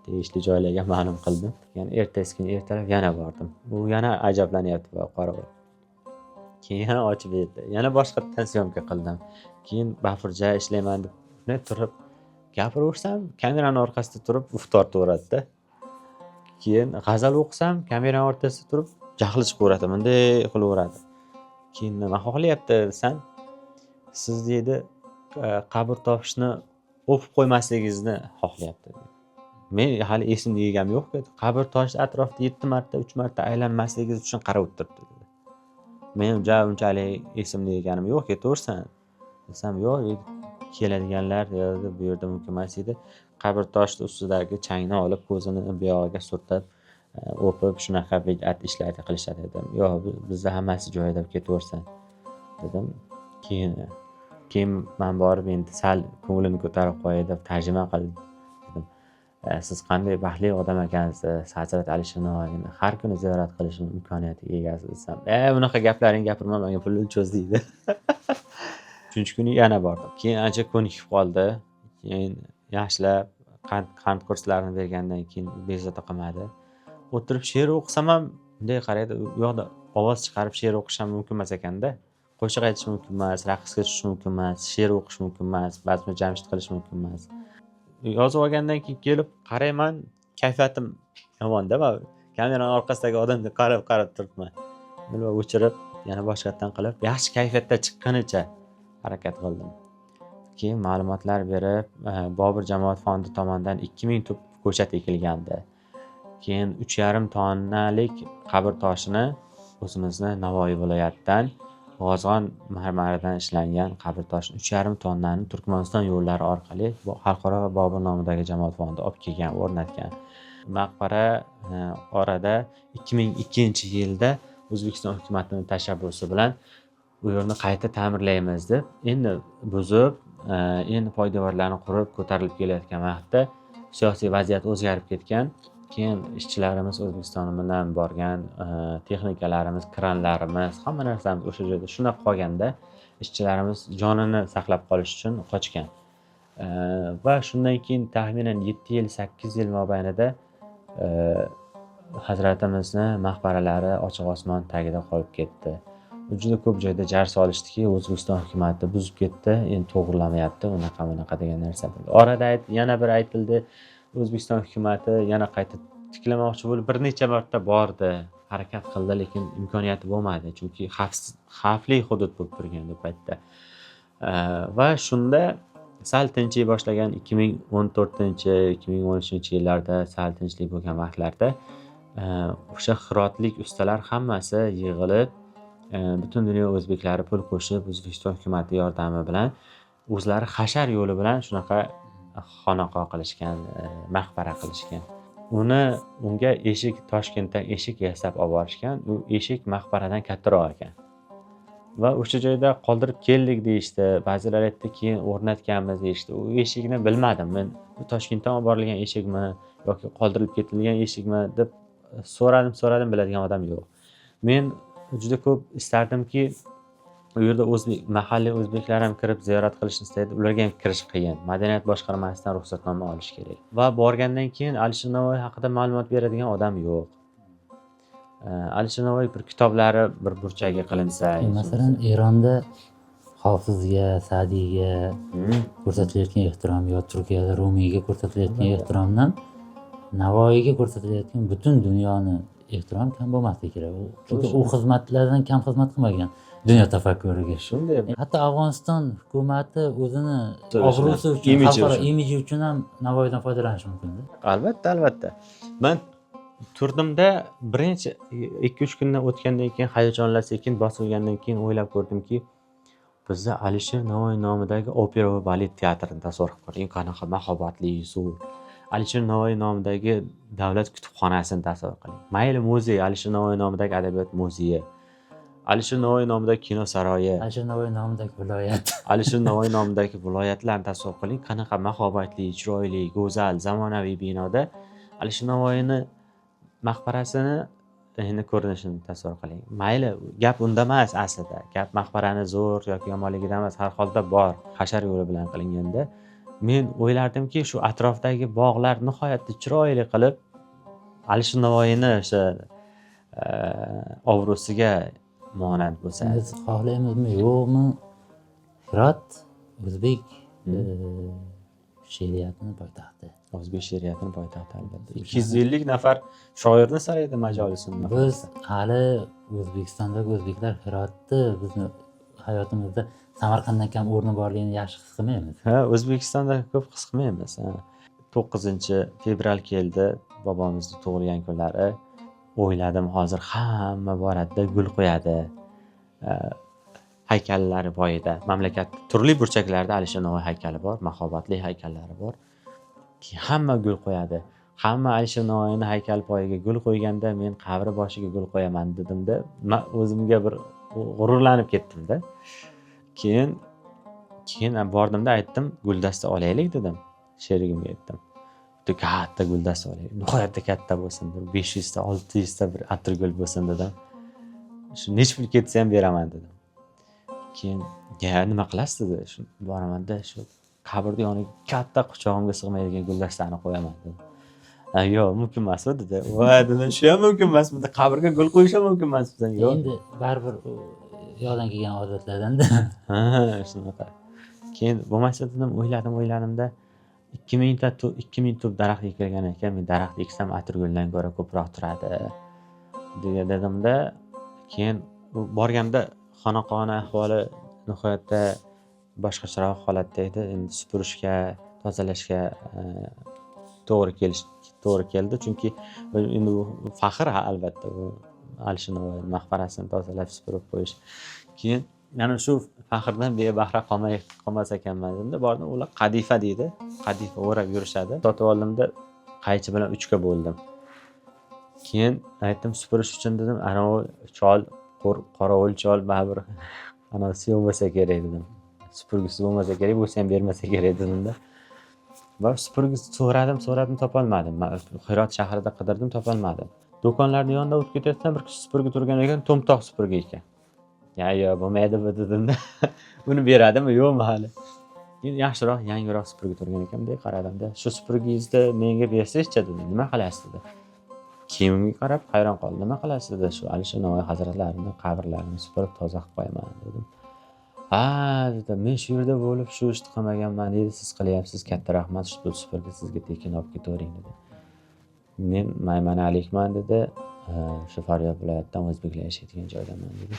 tegishli joylarga ma'lum qildim. Keyin ertasi kuni ertalab yana bordim. Bu yana ajablanyapti qora. Keyin yana ochib berdi. Yana boshqatdan syomka qildim. Keyin bafurja ishlayman deb turib gapiraversam, kameraning orqasida turib uf tortaveradi-da. Keyin g'azal o'qisam, kameraning o'rtasida turib jahli chiqaveradi, bunday qilaveradi. Keyin nima xohlayapti desan, siz deydi qabr topishni o'pib qo'ymasligingizni xohlayapti. Men hali esimni yegam yo'q edi. Qabr tosh atrofida 7 marta, 3 marta aylanmasligingiz uchun qarab o'tiribdi dedi. Men unchalik esimni yeganim yo'q, ketaversan. Desam, yo'q, keladiganlar dedi, bu yerda mumkin emas edi. Qabr toshning ustidagi changni olib, ko'zini bu yog'iga surtib, o'pib shunaqa bid'at ishlarni qilishadi dedim. Yo'q, bizda hammasi joyida, ketaversan dedim. Keyin men borib endi sal ko'nglini ko'tarib qo'yay deb tarjima qildim. Dedim, siz qanday baxtli odam ekansiz, Hazrat Alisher Navoiyni har kuni ziyorat qilish imkoniyatiga egasiz desam, bunaqa gaplaring gapirma, menga pulni cho'z deydi. 3-kuni yana bordim. Keyin ancha ko'nikib qoldi. Keyin yaxshilab qand kurslarini bergandan keyin bezovta qilmadi. O'tirib she'r o'qisam ham bunday qaraydi, u yoqda ovoz chiqarib she'r o'qish ham mumkin emas ekanda. Qo'shiq aytish mumkin emas, raqsga tushish mumkin emas, she'r o'qish mumkin emas, bazm jamshid qilish mumkin emas. Yozib olgandan keyin kelib qarayman, kayfiyatim yomon-da, men kameraning orqasidagi odamga qarab turibman. Nima o'chirib, yana boshqatdan qilib, yaxshi kayfiyatda chiqqanicha harakat qildim. keyin ma'lumotlar berib, Bobur jamoat fondi tomonidan 2000 tup ko'chat ekilgandi. Keyin 3,5 tonnalik qabr toshini o'zimizni Navoiy viloyatidan G'ozg'on marmaridan ishlangan qabr toshini 3,5 tonnani Turkmaniston yo'llari orqali xalqaro Bobur nomidagi jamoat fondi olib kelgan, o'rnatgan. Maqbara orada 2002-yilda O'zbekiston hukumatining tashabbusi bilan bu yerni qayta ta'mirlaymiz deb, endi buzib, endi poydevorlarni qurib ko'tarilib kelayotgan vaqtda siyosiy vaziyat o'zgarib ketgan. Keyin ishchilarimiz O'zbekiston bilan borgan, texnikalarimiz, kranlarimiz, hamma narsamiz o'sha joyda shunaqa qolganda, ishchilarimiz jonini saqlab qolish uchun qochgan. Va shundan keyin taxminan 7 yil, 8 yil mobaynida Hazratimizni maqbaralari ochiq osmon tagida qolib ketdi. Juda ko'p joyda jar solishdiki, O'zbekiston hukumati buzib ketdi, endi to'g'rilamayapti, unaqa degan narsa bo'ldi. Orada yana bir aytildi, O'zbekiston hukumati yana qayta tiklamoqchi bo'lib bir necha marta bordi, harakat qildi, lekin imkoniyati bo'lmadi, chunki xavfli hudud bo'lib turgan bu paytda. Va shunda sal tinchiy boshlagan 2014-2013-yillarda sal tinchlik bo'lgan vaqtlarda o'sha hirotlik ustalar hammasi yig'ilib, butun dunyo o'zbeklari pul qo'shib, O'zbekiston hukumati yordami bilan o'zlari hashar yo'li bilan shunaqa xonaqo qilishgan, maqbara qilishgan. Unga eshik, Toshkentdan eshik yasab olib borishgan. U eshik maqbaradan kattaroq ekan. Va o'sha joyda qoldirib keldik deyishdi. Ba'zilar aytdi, keyin o'rnatganmiz deyishdi. U eshikni bilmadim. Men bu Toshkentdan olib borilgan eshikmi yoki qoldirib ketilgan eshikmi deb so'radim, biladigan odam yo'q. Men juda ko'p istardimki, u yerda mahalliy o'zbeklar ham kirib ziyorat qilishni istaydi. Ularga ham kirish qiyin. Madaniyat boshqarmasidan ruxsatnoma olish kerak. Va borgandan keyin Alisher Navoiy haqida ma'lumot beradigan odam yo'q. Alisher Navoiy bir kitoblari bir burchaga qilinsa, masalan, Eronda Hofizga, Sa'diyga ko'rsatilayotgan ehtirom yo Turkiyada Rumiyga ko'rsatilayotgan ehtiromdan Navoiyga ko'rsatilayotgan butun dunyoni ehtirom kam bo'lmasligi kerak. Chunki u xizmatlardan kam xizmat qilmagan dunyo tafakkuriga. Shunday. Hatto Afg'oniston hukumati o'zini obro'si uchun, xalqaro imiji uchun ham Navoiydan foydalanishi mumkin. Albatta. Men turdimda birinchi 2-3 kundan o'tgandan keyin hayajonlar sekin bosilgandan keyin o'ylab ko'rdimki, bizda Alisher Navoiy nomidagi opera va balet teatrini tasavvur qilib ko'ring. Qanaqa mahobatli, zo'r. Alisher Navoiy nomidagi davlat kutubxonasini tasavvur qiling. Mayli muzey, Alisher Navoiy nomidagi adabiyot muzeyi, Alisher Navoiy nomidagi kino saroyi, Alisher Navoiy nomidagi viloyat, Alisher Navoiy nomidagi viloyatlarni tasavvur qiling. Qanaqa mahobatli, chiroyli, go'zal, zamonaviy binoda Alisher Navoiyni maqbarasini endi ko'rinishini tasavvur qiling. Mayli, gap unda emas aslida. Gap maqbarani zo'r yoki yomonligida emas, har holda bor, hashar yo'li bilan qilinganda, men o'ylardimki, shu atrofdagi bog'lar nihoyatda chiroyli qilib Alisher Navoiyni o'sha obro'siga monand bo'lsa. Biz xohlaymizmi, yo'qmi? Hirot o'zbek she'riyatining poytaxti. O'zbek she'riyatining poytaxti albatta. 250 nafar shoirni sarayda majolisimda. Biz hali O'zbekistondagi o'zbeklar Hirotni bizni hayotimizda Samarqanddan kam o'rni borligini yaxshi his qilmaymiz. O'zbekistonda ko'p his qilmaymiz. 9-fevral keldi, bobomizning tug'ilgan kunlari. O'yladim, hozir hamma boradi, gul qo'yadi. Haykallari poyida. Mamlakatning turli burchaklarida Alisher Navoiy haykali bor, mahobatli haykallari bor. Hamma gul qo'yadi. Hamma Alisher Navoiyning haykali poyiga gul qo'yganda, men qabri boshiga gul qo'yaman dedimda, men o'zimga bir g'ururlanib ketdimda. Keyin bordimda aytdim, guldasta olaylik dedim. Sherigimga aytdim. Bitta katta guldasta olaylik. Nihoyatda katta bo'lsin, 500 ta, 600 ta bir atirgul bo'lsin dedim. Shu nech pul ketsa ham beraman dedim. Keyin, nima qilasiz dedi. Shu boramanda shu qabrning yoniga katta quchog'imga sig'maydigan guldastani qo'yaman dedi. Yo'q, mumkin emas dedi. Voy dedim, shu ham mumkin emas. Bunda qabrga gul qo'yish ham mumkin emas bizdan. Yo'q. Endi baribir yo'ldan kelgan odatlardan-da. Shunaqa. Keyin bo'lmasa dedim, o'yladimda 2000 tup daraxt ekilgan ekan, men daraxt eksam atirguldan ko'ra ko'proq turadi dedimda, keyin borganda xonaqoni ahvoli nihoyatda boshqacharoq holatda edi. Endi supurishga, tozalashga to'g'ri keldi, chunki endi u faxr albatta bu Alisher Navoiy maqbarasini tozalab supurib qo'yish. Keyin yana shu faxrdan bebahra qolmas ekanman dedim. Bordim, ular qadifa deydi. Qadifa o'rab yurishadi. Sotib oldimda qaychi bilan 3 ga bo'ldim. Keyin aytdim supurish uchun dedim, ana u chol qorovul chol baribir anasi bo'lmasa kerak dedim. Supurgisi bo'lmasa kerak, bo'lsa ham bermasa kerak dedimda. Va supurgisi so'radim topolmadim. Hirot shahrida qidirdim, topolmadim. Do'konlarning yonida o'tib ketayotsam bir kishi supurgi turgan ekan, to'mtoq supurgi ekan. Yo, bo'lmaydi bu dedimda. Uni beradimi, yo'qmi hali? Keyin yaxshiroq, yangiroq supurgi turgan ekan, bunday qaradimda. Shu supurgingizni menga bersangiz-chi dedim. Nima qilasiz dedi. Kiyimimga qarab hayron qoldim. Nima qilasiz dedi. Shu Alisher Navoiy hazratlarining qabrlarini supurib toza qilib qo'yaman dedim. Ha, dedi. Men shu yerda bo'lib shu ishni qilmaganman dedi. Siz qilyapsiz. Katta rahmat. Shu supurgi sizga tekin olib ketavering dedi. Men Maymanlikman dedi. Shu Faryod viloyatidan o'zbeklar yashaydigan joydaman dedi.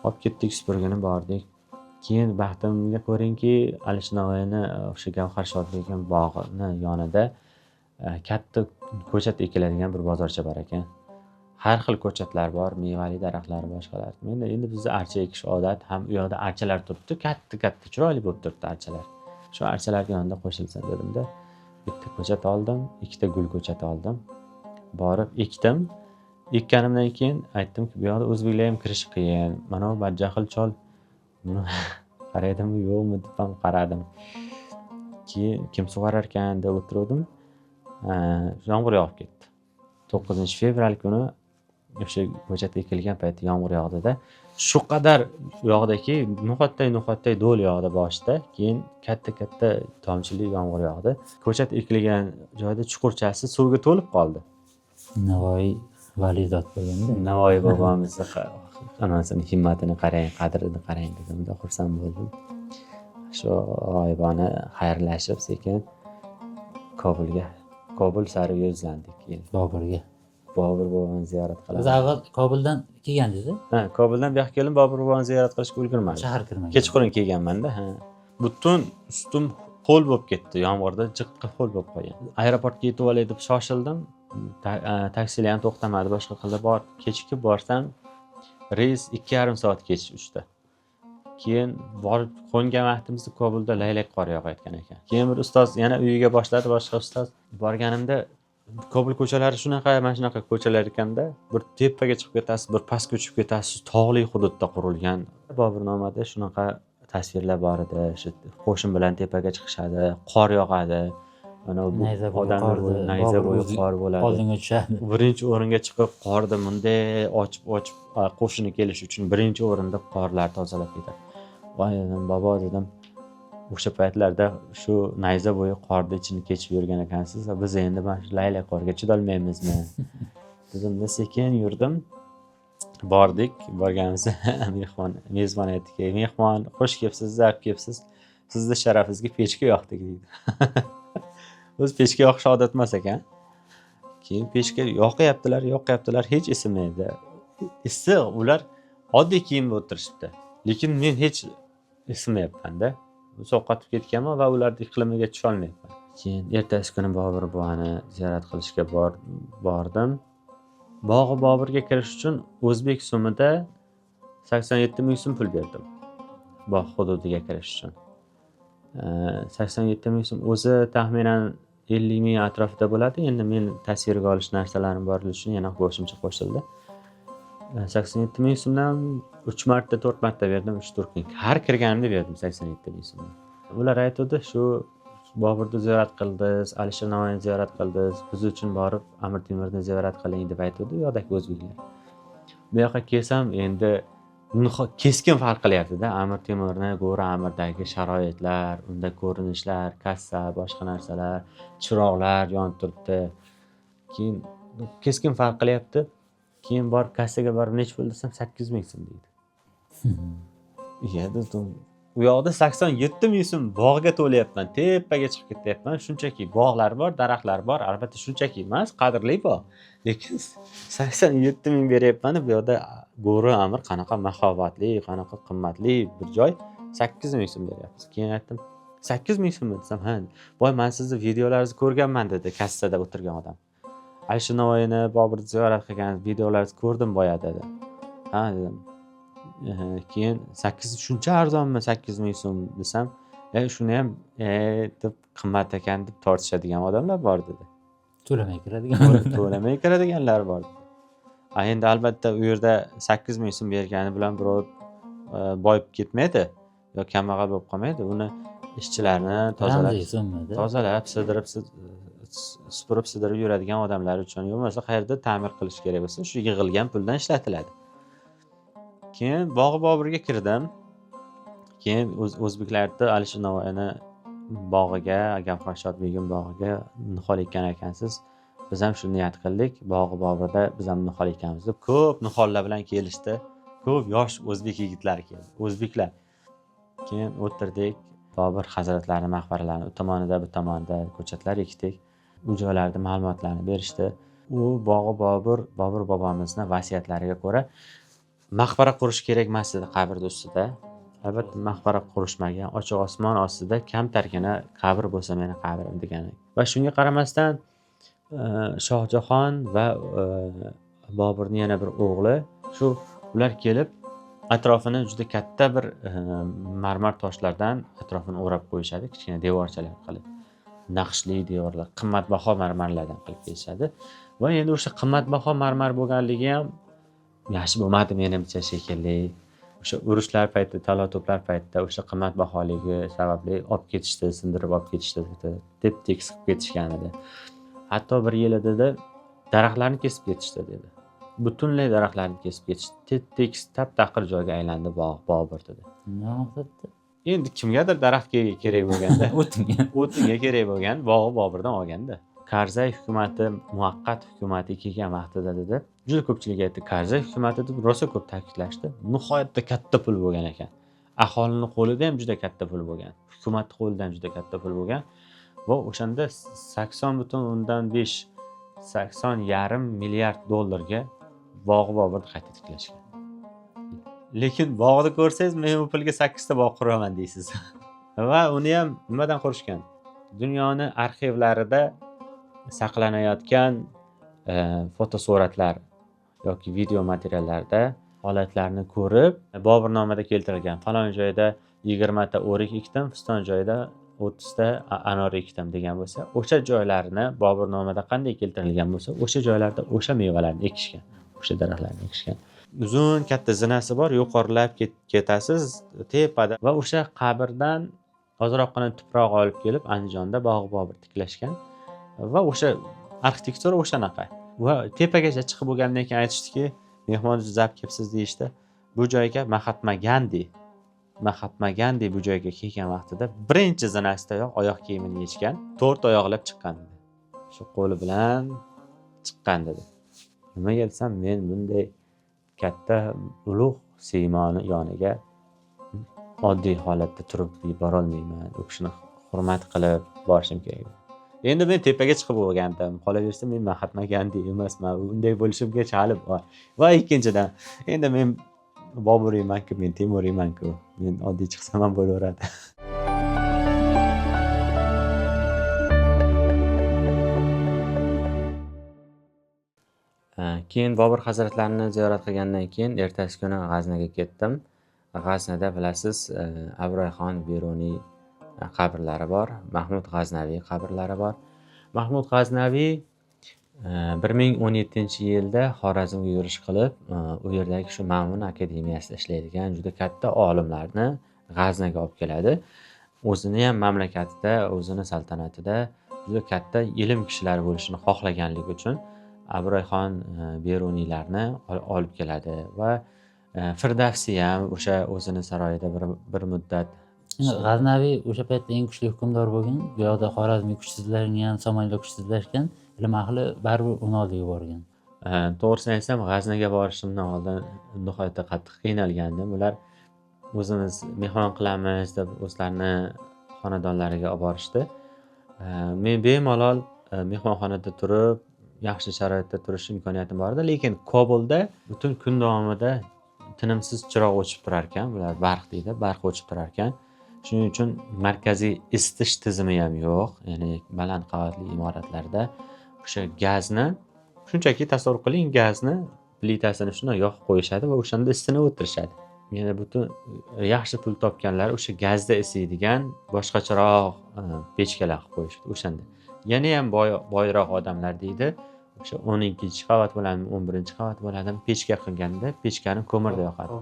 Olib ketdik, supurgini bordik. Keyin baxtimga ko'ringki, Alisher Navoiyni o'sha Gavhar Shodbekning bog'ini yonida katta ko'chat ekiladigan bir bozorcha bor ekan. Har xil ko'chatlar bor, mevali daraxtlar boshqalar. Endi bizda archa ekish odat, ham u yoqda archalar turibdi, katta chiroyli bo'lib turibdi archalar. Shu archalar yonida qo'shilsin dedimda, bitta ko'chat oldim, ikkita gul ko'chati oldim. Borib ekdim. Ekkanimdan keyin aytdimki, bu yoqda o'zbeklar ham kirish qiyin. Mana bu badjahl chol qaraydimmi, yo'qmi deb ham qaradim. Keyin kim sug'orar ekan deb o'tirdim. Yomg'ir yog'ib ketdi. 9-fevral kuni o'sha ko'chat ekilgan paytda yomg'ir yog'di-da. Shu qadar yog'diki, nuqatday do'l yog'di boshida, keyin katta tomchili yomg'ir yog'di. Ko'chat ekilgan joyda chuqurchasi suvga to'lib qoldi. Navoiy validot bo'lganda. Navoiy bobomizni anasini himmatini qarang, qadrini qarang dedimda, xursand bo'ldim. Shu g'oyibona xayrlashib sekin Kobul sari yo'zlandik. Boburga. Bobur boboni ziyorat qilib. Biz avval Kobuldan kelgandingiz? Ha, Kobuldan bu yoqqa kelib Bobur boboni ziyorat qilishga ulgurmadim. Shahar kirmagan. Kechqurun kelganman-da, ha. Butun ustim ho'l bo'lib ketdi, yomg'irda jiqqa ho'l bo'lib qolgan. Aeroportga yetib olay deb shoshildim. Taksilar ham to'xtamadi, boshqa qilib kechikib borsam, reys 2,5 soat kech uchdi. Keyin borib qo'ngan vaqtimizda Kobulda laylak qor yog'ayotgan ekan. Keyin bir ustoz yana uyiga boshladi, boshqa ustoz. Borganimda Kobul ko'chalari mana shunaqa ko'chalar ekanda, bir tepaga chiqib ketasiz, bir pastga uchib ketasiz, tog'li hududda qurilgan. Boburnomada shunaqa tasvirlar bor edi. Shu qo'shin bilan tepaga chiqishadi, qor yog'adi. Mana bu odamlar nayza bo'yi qor bo'ladi. Oldinga tushadi. Birinchi o'ringa chiqib qorni bunday ochib qo'shini kelish uchun birinchi o'rinda qorlar tozalab ketadi. Voy dedim, bobo dedim, o'sha paytlarda shu nayza bo'yi qorni ichini kechib yurgan ekansiz, biz endi mana shu laylak qorga chidolmaymizmi? Dedim, sekin yurdim. Borganimizda mezbon aytdiki, mehmon xush kelibsiz, zab kelibsiz. Sizni sharafingizga pechka yoqdik deydi. O'z pechka yoqish odat emas ekan. Keyin pechka yoqyaptilar, hech esimmaydi. Issiq, ular oddiy kiyimda o'tirishibdi. Lekin men hech esimmayapman-da. Sovqotib ketganman va ularning iqlimiga tusha olmayapman. Keyin ertasi kuni Bobur buvani ziyorat qilishga bordim. Bog'i Boburga kirish uchun o'zbek so'mida 87 ming so'm pul berdim. Bog' hududiga kirish uchun. 87 ming so'm o'zi taxminan 50 ming atrofida bo'ladi. Endi men tasvirga olish narsalarim borligi uchun yana qo'shimcha qo'shildi. 87 ming so'mdan 3 marta 4 marta berdim, 3-4 kun. Har kirganimda berdim 87 ming so'm. Ular aytdi, shu Boburni ziyorat qildingiz, Alisher Navoiyni ziyorat qildingiz, biz uchun borib Amir Temurni ziyorat qiling deb aytdi u yoqdagi o'zbeklar. Bu yoqqa kelsam endi keskin farq qilyapti-da. Amir Temurni Go'ra Amirdagi sharoitlar, unda ko'rinishlar, kassa, boshqa narsalar, chiroqlar yonib turibdi. Keyin keskin farq qilyapti. Keyin borib kassaga borib nech pul desam 8 ming so'm deydi. Dedim, u yoqda 87 ming so'm bog'ga to'layapman, tepaga chiqib ketyapman. Shunchaki bog'lar bor, daraxtlar bor, albatta shunchaki emas, qadrli bog'. Lekin 87 ming beryapman, bu yoqda Go'ra Amir qanaqa mahovatli, qanaqa qimmatli bir joy. 8,000 so'm beryapmiz. Keyin aytdim, 8,000 so'mmi desam, ha. Voy, men sizni videolaringizni ko'rganman dedi, kassada o'tirgan odam. Alisher Navoiyni, Boburni ziyorat qilgan videolaringizni ko'rdim boya dedi. Ha dedim. Keyin 8 shuncha arzonmi 8,000 so'm desam, shuni ham deb qimmat ekan deb tortishadigan odamlar bor dedi. To'lamay kiradigan. To'lamay kiradiganlar bor. Endi albatta u yerda 8,000 so'm bergani bilan birov boyib ketmaydi yo kambag'al bo'lib qolmaydi. Uni ishchilarni tozalab, supurib sidirib yuradigan odamlar uchun, bo'lmasa qayerda ta'mir qilish kerak bo'lsa, shu yig'ilgan puldan ishlatiladi. Keyin Bog'i Boburga kirdim. Keyin o'zbeklarda Alisher Navoiyni bog'iga, Gavhar begim bog'iga nihol ekkan ekansiz. Biz ham shuni niyat qildik. Bog'i Boburda biz ham nihol ekamiz deb ko'p nihollar bilan kelishdi. Ko'p yosh o'zbek yigitlari keldi. O'zbeklar. Keyin o'tirdik. Bobur hazratlarining maqbaralarini u tomonida, bu tomonida ko'chatlar ekdik. U joylarda ma'lumotlarni berishdi. U Bog'i Bobur bobomizning vasiyatlariga ko'ra maqbara qurish kerak emas edi qabrning ustida. Albatta maqbara qurishmagan, ochiq osmon ostida kamtargina qabr bo'lsa meni qabrim degani. Va shunga qaramasdan Shohjahon va Boburning yana bir o'g'li shu ular kelib atrofini juda katta bir marmar toshlardan atrofini o'rab qo'yishadi, kichkina devorchalar qilib. Naqshli devorlar, qimmatbaho marmarlardan qilib kelishadi. Va endi o'sha qimmatbaho marmar bo'lganligi ham yaxshi bo'lmadi menimcha shekilli. O'sha urushlar payti, talo-to'plar paytida o'sha qimmatbaholigi sababli olib ketishdi, sindirib olib ketishdi deb tekis qilib ketishgan edi. Hatto bir yil dedi, daraxtlarni kesib ketishdi dedi. Butunlay daraxtlarni kesib ketishdi. Tekis tap-taqir joyga aylandi Bobur dedi. Nima maqsadda? Endi kimgadir daraxt kerak bo'lganda, o'tinga kerak bo'lgan, Bog'i Boburdan olganda. Karzay hukumati, muvaqqat hukumati kelgan vaqtida dedi, juda ko'pchilik aytdi, Karzay hukumati deb rosa ko'p ta'kidlashdi. Nihoyatda katta pul bo'lgan ekan. Aholining qo'lida ham juda katta pul bo'lgan. Hukumatning qo'lida ham juda katta pul bo'lgan. Va o'shanda 80,5 milliard dollarga Bog'i Boburni qayta tiklashgan. Lekin bog'ni ko'rsangiz, men bu pulga 8 ta bog' quraman deysiz. Va uni ham nimadan qurishgan? Dunyoning arxivlarida saqlanayotgan fotosuratlar yoki video materiallarda holatlarni ko'rib, Bobur nomida keltirilgan. Falon joyda 20 ta o'rik ekdim, fiston joyda 30 ta anor ekdim degan bo'lsa, o'sha joylarni Bobur nomida qanday keltirilgan bo'lsa, o'sha joylarda o'sha mevalarni ekishgan, o'sha daraxtlarni ekishgan. Uzun katta zinasi bor, yuqorilab ketasiz tepada va o'sha qabrdan ozroqgina tuproq olib kelib Andijonda Bog'i Bobur tiklashgan va o'sha arxitektura o'shanaqa. Va tepagacha chiqib bo'lgandan keyin aytishdiki, mehmon zab kelibsiz deyishdi. Bu joyga Mahatma Gandhi bu joyga kelgan vaqtida birinchi zinasidayoq oyoq kiyimini yechgan, 4 oyoqlab chiqqan dedi. Shu qo'li bilan chiqqan dedi. Nimaga desam, men bunday katta ulug' siymoni yoniga oddiy holatda turib bora olmayman. U kishini hurmat qilib borishim kerak. Endi men tepaga chiqib bo'lgandim. Qolaversa men Mahatma Gandhi emasman. Unday bo'lishimga hali bor. Va ikkinchidan, endi men Boburiyman-ku, men Temuriyman-ku. Men oddiy chiqsam ham bo'laveradi. Keyin Bobur hazratlarini ziyorat qilgandan keyin ertasi kuni G'aznaga ketdim. G'aznada bilasiz, Abroyxon Beruniy qabrlari bor, Mahmud G'aznaviy qabrlari bor. Mahmud G'aznaviy 1017-yilda Xorazmga yurish qilib, u yerdagi shu Ma'mun akademiyasida ishlaydigan juda katta olimlarni G'aznaga olib keladi. O'zini ham mamlakatida, o'zini saltanatida juda katta ilm kishilari bo'lishini xohlaganligi uchun Abroyxon Beruniylarni olib keladi va Firdavsi ham o'sha o'zini saroyida bir muddat. G'aznaviy o'sha paytda eng kuchli hukmdor bo'lgan. Bu yoqda Xorazmiy kuchsizlangan, Somoniylar kuchsizlashgan, ilm ahli baribir uni oldiga borgan. To'g'risini aytsam, G'aznaga borishimdan oldin nihoyatda qattiq qiynalgandim. Ular o'zimiz mehmon qilamiz deb o'zlarini xonadonlariga olib borishdi. Men bemalol mehmonxonada turib, yaxshi sharoitda turish imkoniyatim bor edi, lekin Kobulda butun kun davomida tinimsiz chiroq o'chib turar ekan, bular barq deydi, barq o'chib turar ekan. Shuning uchun markaziy isitish tizimi ham yo'q. Ya'ni baland qavatli imoratlarda o'sha gazni shunchaki tasavvur qiling, gazni plitasini shunday yoqib qo'yishadi va o'shanda isitini o'tirishadi. Yana butun yaxshi pul topganlar o'sha gazda isiydigan boshqacharoq pechkalar qilib qo'yishdi o'shanda. Yana ham boyroq odamlar deydi, o'sha 12-qavat bo'ladimi, 11-qavat bo'ladimi, pechka qilganda pechkani ko'mirda yoqadi.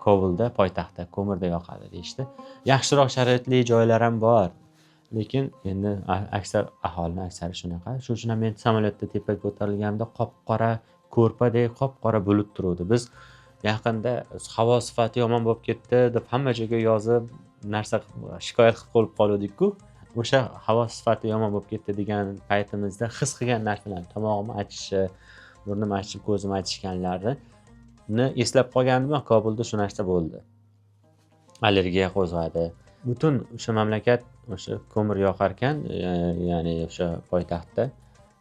Kobulda, poytaxtda ko'mirda yoqadi deyishdi. Yaxshiroq sharoitli joylar ham bor. Lekin endi aksar aholining aksari shunaqa. Shuning uchun ham men samolyotda tepaga ko'tarilganimda qop-qora ko'rpadek qop-qora bulut turuvdi. Biz yaqinda havo sifati yomon bo'lib ketdi deb hamma joyga yozib, narsa shikoyat qilib qo'yib qoluvdik-ku. O'sha havo sifati yomon bo'lib ketdi degan paytimizda his qilgan narsalar, tomog'im achishi, burnim achishib, ko'zim achishganlarini eslab qolgandim. Kobulda shu narsa bo'ldi. Allergiya qo'zg'adi. Butun o'sha mamlakat o'sha ko'mir yoqar ekan, ya'ni o'sha poytaxtda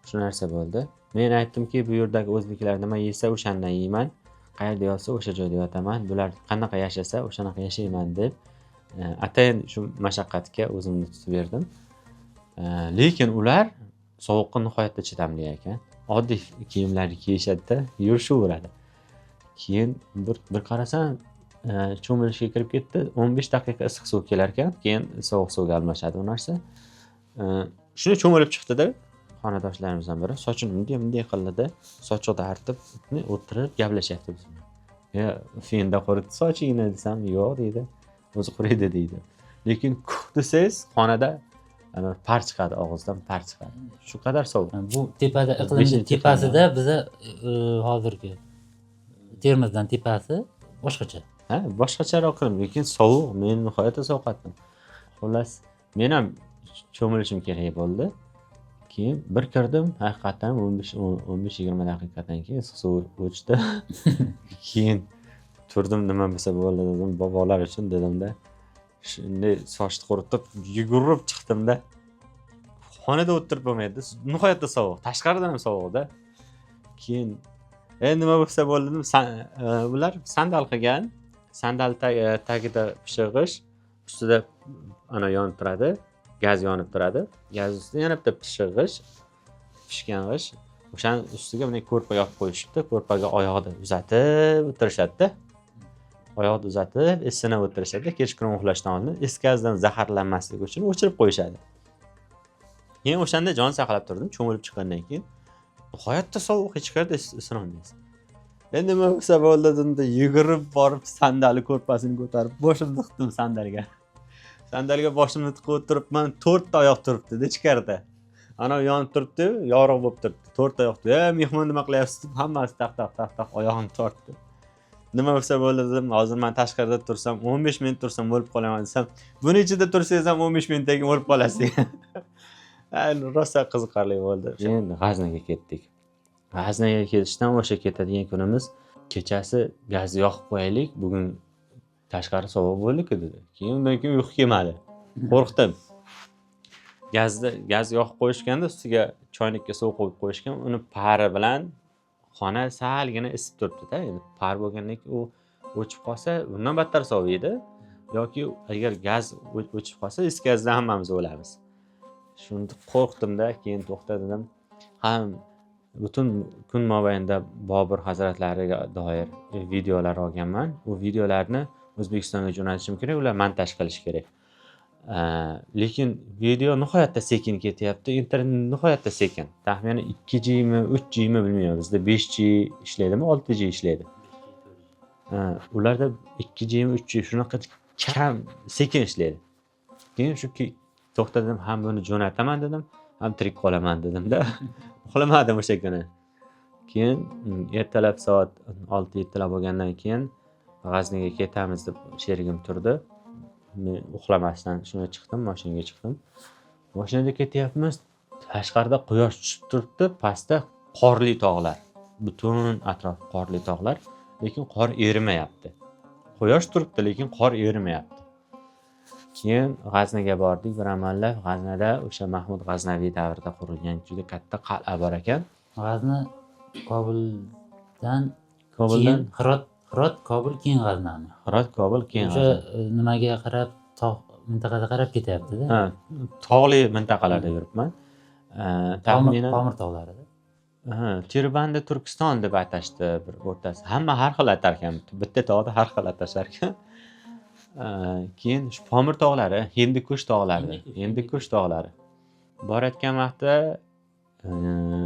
shu narsa bo'ldi. Men aytdimki, bu yerdagi o'zbeklar nima yesa o'shandan yeyman, qayerda yotsa o'sha joyda yotaman, bular qanaqa yashasa o'shanaqa yashayman deb atayin shu mashaqqatga o'zimni tutib berdim. Lekin ular sovuqqa nihoyatda chidamli ekan. Oddiy kiyimlarni kiyishadi-da, yurishaveradi. Keyin bir qarasam, cho'milishga kirib ketdi. 15 daqiqa issiq suv kelar ekan, keyin sovuq suvga almashadi u narsa. Shuni cho'milib chiqdi-da, xonadoshlarimizdan biri sochini bunday qildi, sochida artib, o'tirib gaplashyapti biz bilan. Fenda quritdi sochingni desam, yo'q deydi. O'zi quriydi deydi. Lekin kuf desangiz, xonada par chiqadi, og'izdan par chiqadi. Shu qadar sovuq. Bu tepada iqlimning tepasida biza hozirgi Termizdan tepasi boshqacha. Boshqacharoq qilib, lekin sovuq, men nihoyatda sovqatdim. Xullas, men ham cho'milishim kerak bo'ldi. Keyin bir kirdim, haqiqatan 15-20 daqiqadan keyin issiq suv o'chdi. Keyin turdim, nima bo'lsa bo'ldi dedim, bobolar uchun dedimda. Shunday sochni quritib, yugurib chiqdimda. Xonada o'tirib bo'lmaydi, nihoyatda sovuq, tashqaridan ham sovuqda. Keyin nima bo'lsa bo'ldi dedim, ular sandal qilgan. Sandal tagida pishig'ich, ustida ana yonib turadi, gaz yonib turadi. Gaz ustida yana bitta pishig'ich, pishgan g'isht. O'shaning ustiga bunday ko'rpa yopib qo'yishibdi. Ko'rpaga oyoqni uzatib o'tirishadi-da. Oyoqni uzatib, isinib o'tirishadi. Kechqurun uxlashdan oldin is gazdan zaharlanmasligi uchun o'chirib qo'yishadi. Keyin o'shanda jon saqlab turdim, cho'milib chiqqandan keyin nihoyatda sovuq, hech qayerda isina olmaysiz. Endi nima bo'lsa bo'ldi deb yugurib borib sandalni ko'rpasini ko'tarib boshimni tiqdim sandalga. Sandalga boshimni tiqib o'tiribman, 4 ta oyoq turibdi ichkarida. Ana yonib turibdi, yorug' bo'lib turibdi. 4 ta oyoq. Mehmon nima qilyapsiz deb hammasi taq oyog'ini tortdi. Nima bo'lsa bo'ldi dedim, hozir men tashqarida tursam, 15 minut tursam o'lib qolaman desam, buni ichida tursangiz ham 15 minutdan keyin o'lib qolasiz. Rosa qiziqarli bo'ldi. Endi G'aznaga ketdik. G'aznaga ketishdan o'sha ketadigan kunimiz kechasi gaz yoqib qo'yaylik, bugun tashqari sovuq bo'ldi-ku dedi. Keyin undan keyin uyqu kelmadi. Qo'rqdim. Gaz yoqib qo'yishganda ustiga choynakka suv qo'yib qo'yishgan, uni pari bilan xona salgina isib turibdi-da. Endi par bo'lgandan keyin u o'chib qolsa, bundan battar soviydi. Yoki agar gaz o'chib qolsa, is gazdan hammamiz o'lamiz. Shunda qo'rqdim-da, keyin to'xtadim. Ham butun kun mobaynida Bobur hazratlariga doir videolar olganman. Bu videolarni O'zbekistonga jo'natishim kerak, ular montaj qilish kerak. Lekin video nihoyatda sekin ketyapti, internet nihoyatda sekin. Taxminan 2G mi, 3G mi bilmayman. Bizda 5G ishlaydimi, 6G ishlaydi. Ularda 2G mi, 3G shunaqa kam sekin ishlaydi. Keyin shu to'xtadim, ham buni jo'nataman dedim, ham tirik qolaman dedim-da. Uxlamadim o'sha kuni. Keyin ertalab soat 6-7 bo'lgandan keyin G'aznaga ketamiz deb sherigim turdi. Men uxlamasdan shunga chiqdim, mashinaga chiqdim. Mashinada ketyapmiz. Tashqarida quyosh tushib turibdi, pastda qorli tog'lar. Butun atrof qorli tog'lar, lekin qor erimayapti. Quyosh turibdi, lekin qor erimayapti. Keyin G'aznaga bordik, bir amallab. G'aznada o'sha Mahmud G'aznaviy davrida qurilgan juda katta qal'a bor ekan. G'azna Kobuldan keyin Hirot, Kobul, keyin G'aznani. Hirot, Kobul, keyin O'sha G'azni. nimaga qarab, tog' mintaqaga qarab ketyapti-da. Ha, tog'li mintaqalarda yuribman. Taxminan Pamir tog'larida. Tirbandi Turkiston deb atashdi bir o'rtasi. Hamma har xil atar ekan. Bitta tog'da har xil atashar ekan. Keyin shu Pamir tog'lari, Hindikush tog'lari, Hindikush tog'lari. Borayotgan vaqtda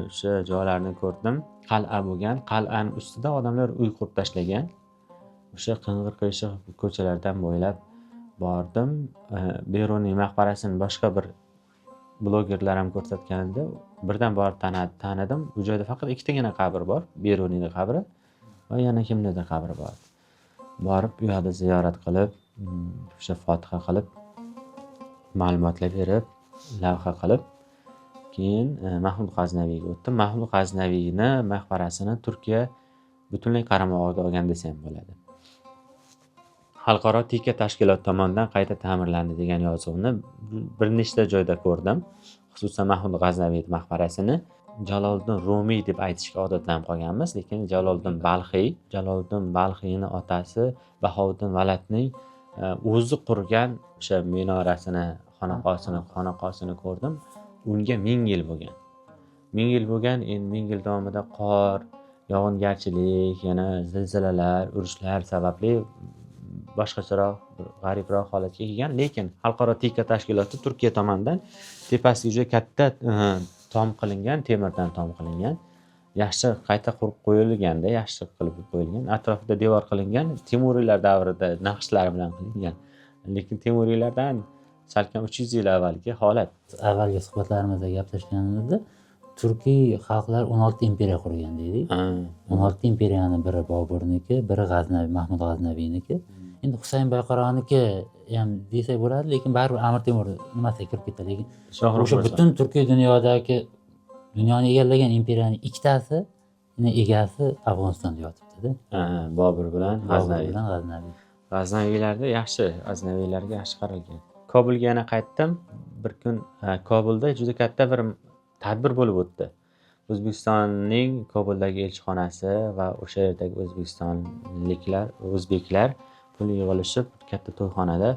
o'sha joylarni ko'rdim. Qal'a bo'lgan, qal'aning ustida odamlar uy qurib tashlagan. O'sha qing'ir-qiyshiq ko'chalardan bo'ylab bordim. Beruniy maqbarasini boshqa bir blogerlar ham ko'rsatganida birdan borib tanidim. Bu joyda faqat ikkitagina qabr bor, Beruniyning qabri va yana kimnidir qabri bor. Borib u yoqda ziyorat qilib, o'sha fotiha qilib, ma'lumotlar berib, lavha qilib, keyin Mahmud G'aznaviyga o'tdim. Mahmud G'aznaviyni maqbarasini Turkiya butunlay qaramog'iga olgan desa ham bo'ladi. Xalqaro tika tashkilot tomonidan qayta ta'mirlandi degan yozuvni bir nechta joyda ko'rdim. Xususan Mahmud G'aznaviy maqbarasini Jaloliddin Rumiy deb aytishga odatlanib qolganmiz, lekin Jaloliddin Balxiyning otasi Bahovuddin Valatning o'zi qurgan o'sha minorasini, xonaqosini ko'rdim. Unga 1000 yil bo'lgan. 1000 yil bo'lgan, endi 1000 yil davomida qor, yog'ingarchilik, yana zilzilalar, urushlar sababli boshqacharoq, g'aribroq holatga kelgan, lekin xalqaro tika tashkiloti Turkiya tomonidan tepasiga juda katta tom qilingan, temirdan tom qilingan, yaxshi qayta qurib qo'yilganda, yaxshi qilib qo'yilgan, atrofida devor qilingan, Temuriylar davrida naqshlari bilan qilingan. Lekin Temuriylardan salkam 300 yil avvalgi holat. Avvalgi suhbatlarimizda gaplashganimizda turkiy xalqlar 16 imperiya qurgan deydik. 16 imperiyani biri Boburniki, biri Mahmud G'aznaviyniki. Endi Husayn Boyqaroqniki ham desak bo'ladi, lekin baribir Amir Temur nimasiga kirib ketadi. Lekin o'sha butun Turkiy dunyoni egallagan imperiyaning ikkitasi, egasi Afg'onistonda yotibdi-da. Bobur bilan G'aznaviy. G'aznaviylarda G'aznaviylarga yaxshi qaralgan. Kobulga yana qaytdim. Bir kun Kobulda juda katta bir tadbir bo'lib o'tdi. O'zbekistonning Kobuldagi elchixonasi va o'sha yerdagi o'zbeklar pul yig'ilishib katta to'yxonada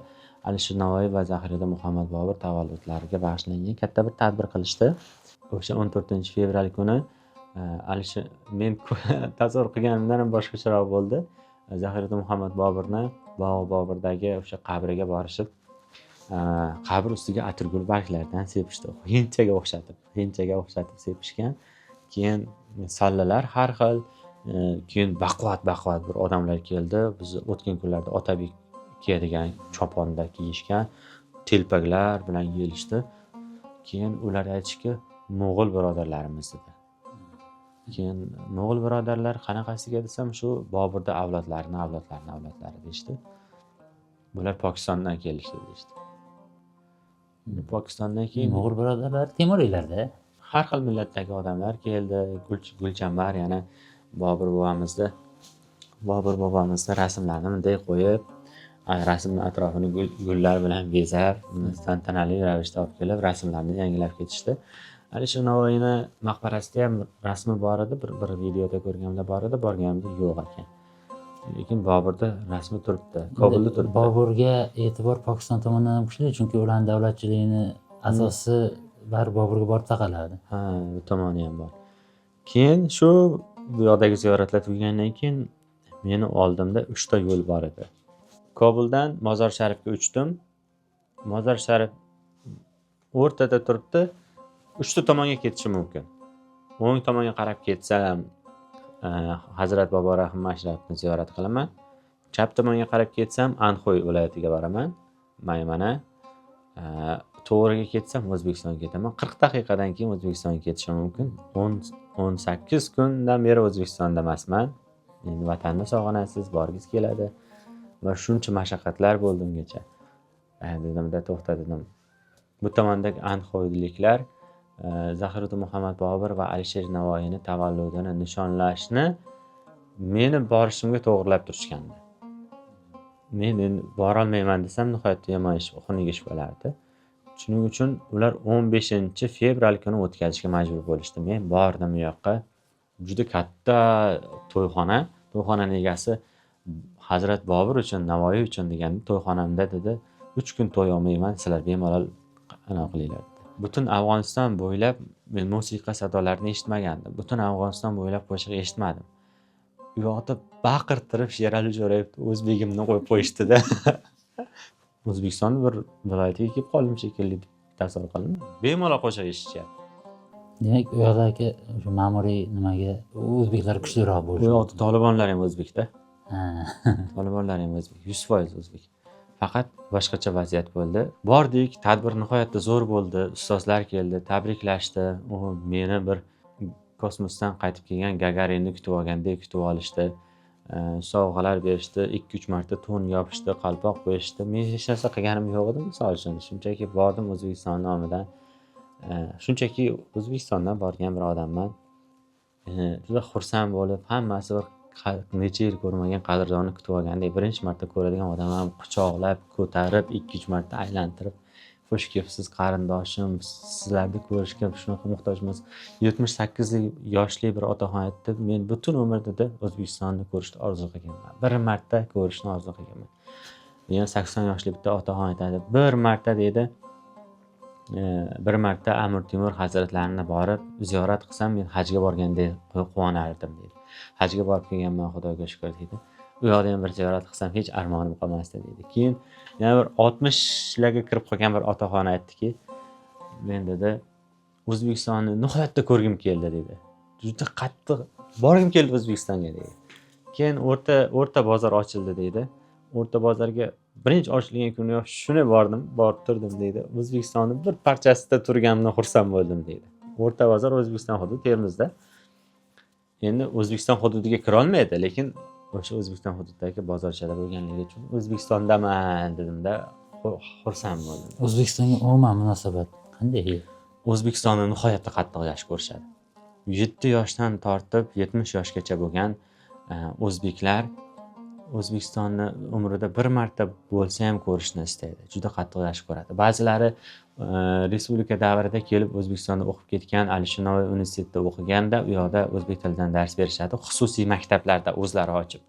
Alisher Navoiy va Zahiriddin Muhammad Bobur tavalludlariga bag'ishlangan katta bir tadbir qilishdi. O'sha 14-fevral kuni men tasavvur qilganimdan ham boshqacharoq bo'ldi. Zahiriddin Muhammad Boburni Boburdagi o'sha qabriga borishib, qabr ustiga atirgul barglaridan sepishdi. Hinchaga o'xshatib sepishgan. Keyin sallalar har xil, keyin baquvvat bir odamlar keldi. Biz o'tgan kunlarda Otabek kiyadigan choponda kiyishgan, telpaklar bilan kelishdi. Keyin ular aytishki, Mo'g'ul birodarlarimiz dedi. Keyin Mo'g'ul birodarlar qanaqasiga desam, shu Boburda avlodlari deyishdi. Bular Pokistondan kelishdi deyishdi. Pokistondan keyin Mo'g'ul birodarlar Temuriylarda har xil millatdagi odamlar keldi. Gulchambar yana Bobur bobomizni rasmlarini bunday qo'yib, rasmning atrofini gullar bilan bezab, tantanali ravishda olib kelib, rasmlarni yangilab ketishdi. Alisher Navoiyni maqbarasida ham rasmi bor edi, bir videoda ko'rganimda bor edi, borganimda yo'q ekan. Lekin Boburda rasmi turibdi, Kobulda turibdi. Boburga e'tibor Pokiston tomonidan ham kuchli, chunki ularning davlatchiligini asosi Boburga borib taqaladi. Bu tomoni ham bor. Keyin shu bu yoqdagi ziyoratlar tugagandan keyin meni oldimda 3 ta yo'l bor edi. Kobuldan Mozor Sharifga uchdim. Mozor Sharif o'rtada turibdi. 3 ta tomonga ketishim mumkin. O'ng tomonga qarab ketsam, Hazrat Bobo Rahim Mashrabni ziyorat qilaman. Chap tomonga qarab ketsam, Anxoy viloyatiga boraman. Maymana. To'g'riga ketsam O'zbekistonga ketaman. 40 daqiqadan keyin O'zbekistonga ketishim mumkin. 18 kundan beri O'zbekistonda emasman. Endi vatanni sog'inasiz, borgingiz keladi. Va shuncha mashaqqatlar bo'ldi ungacha. Dedimda to'xtadim. Bu tomondagi Anxoyliklar Zahiriddin Muhammad Bobur va Alisher Navoiyni tavalludini nishonlashni meni borishimga to'g'rilab turishgandi. Men endi bora olmayman desam, nihoyatda yomon ish, xunuk ish bo'lardi. Shuning uchun ular 15-fevral kuni o'tkazishga majbur bo'lishdi. Men bordim u yoqqa. Juda katta to'yxona. To'yxonaning egasi Hazrat Bobur uchun, Navoiy uchun deganda to'yxonamda dedi 3 kun to'y olmayman, sizlar bemalol anaqa qilinglar. Butun Afg'oniston bo'ylab men musiqa sadolarini eshitmagandim. Butun Afg'oniston bo'ylab qo'shiq eshitmadim. U yoqda baqirtirib Sherali Jo'rayevni o'zbegimni qo'yib qo'yishdida. O'zbekistonning bir viloyatiga kelib qoldim shekilli tasavvur qiling. Bemalol qo'shiq eshitishyapti. Demak, u yoqdagi o'sha ma'muriy nimaga o'zbeklar kuchliroq U bo'lishi. yoqda Tolibonlar ham o'zbekda. Ha. Tolibonlar ham o'zbek, 100% o'zbek. Faqat boshqacha vaziyat bo'ldi. Bordik, tadbir nihoyatda zo'r bo'ldi. Ustozlar keldi, tabriklashdi. U meni bir kosmosdan qaytib kelgan Gagarinni kutib olgandek kutib olishdi. Sovg'alar berishdi, 2-3 marta to'n yopishdi, qalpoq qo'yishdi. Men hech narsa qilganim yo'q edi, misol uchun. Shunchaki bordim O'zbekiston nomidan. Shunchaki O'zbekistondan borgan bir odamman. Juda xursand bo'lib, hammasi bir necha yil ko'rmagan qadrdonni kutib olgandek birinchi marta ko'radigan odam ham quchoqlab, ko'tarib, 2-3 marta aylantirib, "Xush kelibsiz qarindoshim, sizlarni ko'rishga shunaqa muhtojmiz." 78 yoshli bir otaxon aytdi, "Men butun umr dedi O'zbekistonni ko'rishni orzu qilganman. Bir marta ko'rishni orzu qilganman." Yana 80 yoshli bitta otaxon aytadi, "Bir marta dedi, bir marta Amir Temur hazratlarini borib ziyorat qilsam, men hajga borgandek quvonardim" dedi. Hajga borib kelganman, Xudoga shukr dedi. U yoqda ham bir ziyorat qilsam hech armonim qolmasdi dedi. Keyin yana bir 60larga kirib qolgan bir otaxon aytdiki, "Men dedi O'zbekistonni nihoyatda ko'rgim keldi" dedi. "Juda qattiq borgim keldi O'zbekistonga" dedi. Keyin o'rta bozor ochildi dedi. O'rta bozorga birinchi ochilgan kuni shuni borib turdim dedi. O'zbekistonning bir parchasida turganimdan xursand bo'ldim dedi. O'rta bozor O'zbekiston hududi Termizda. Endi O'zbekiston hududiga kira olmaydi, lekin o'sha O'zbekiston hududidagi bozorchada bo'lganligi uchun O'zbekistondaman dedimda xursand bo'ldim. O'zbekistonga umuman munosabat qanday? O'zbekistonni nihoyatda qattiq yaxshi ko'rishadi. 7 yoshdan tortib 70 yoshgacha bo'lgan o'zbeklar O'zbekistonni umrida bir marta bo'lsa ham ko'rishni istaydi. Juda qattiq yaxshi ko'radi. Ba'zilari respublika davrida kelib O'zbekistonda o'qib ketgan, Alisher Navoiy universitetida o'qiganda, u yoqda o'zbek tilidan dars berishadi, xususiy maktablarda o'zlari ochib.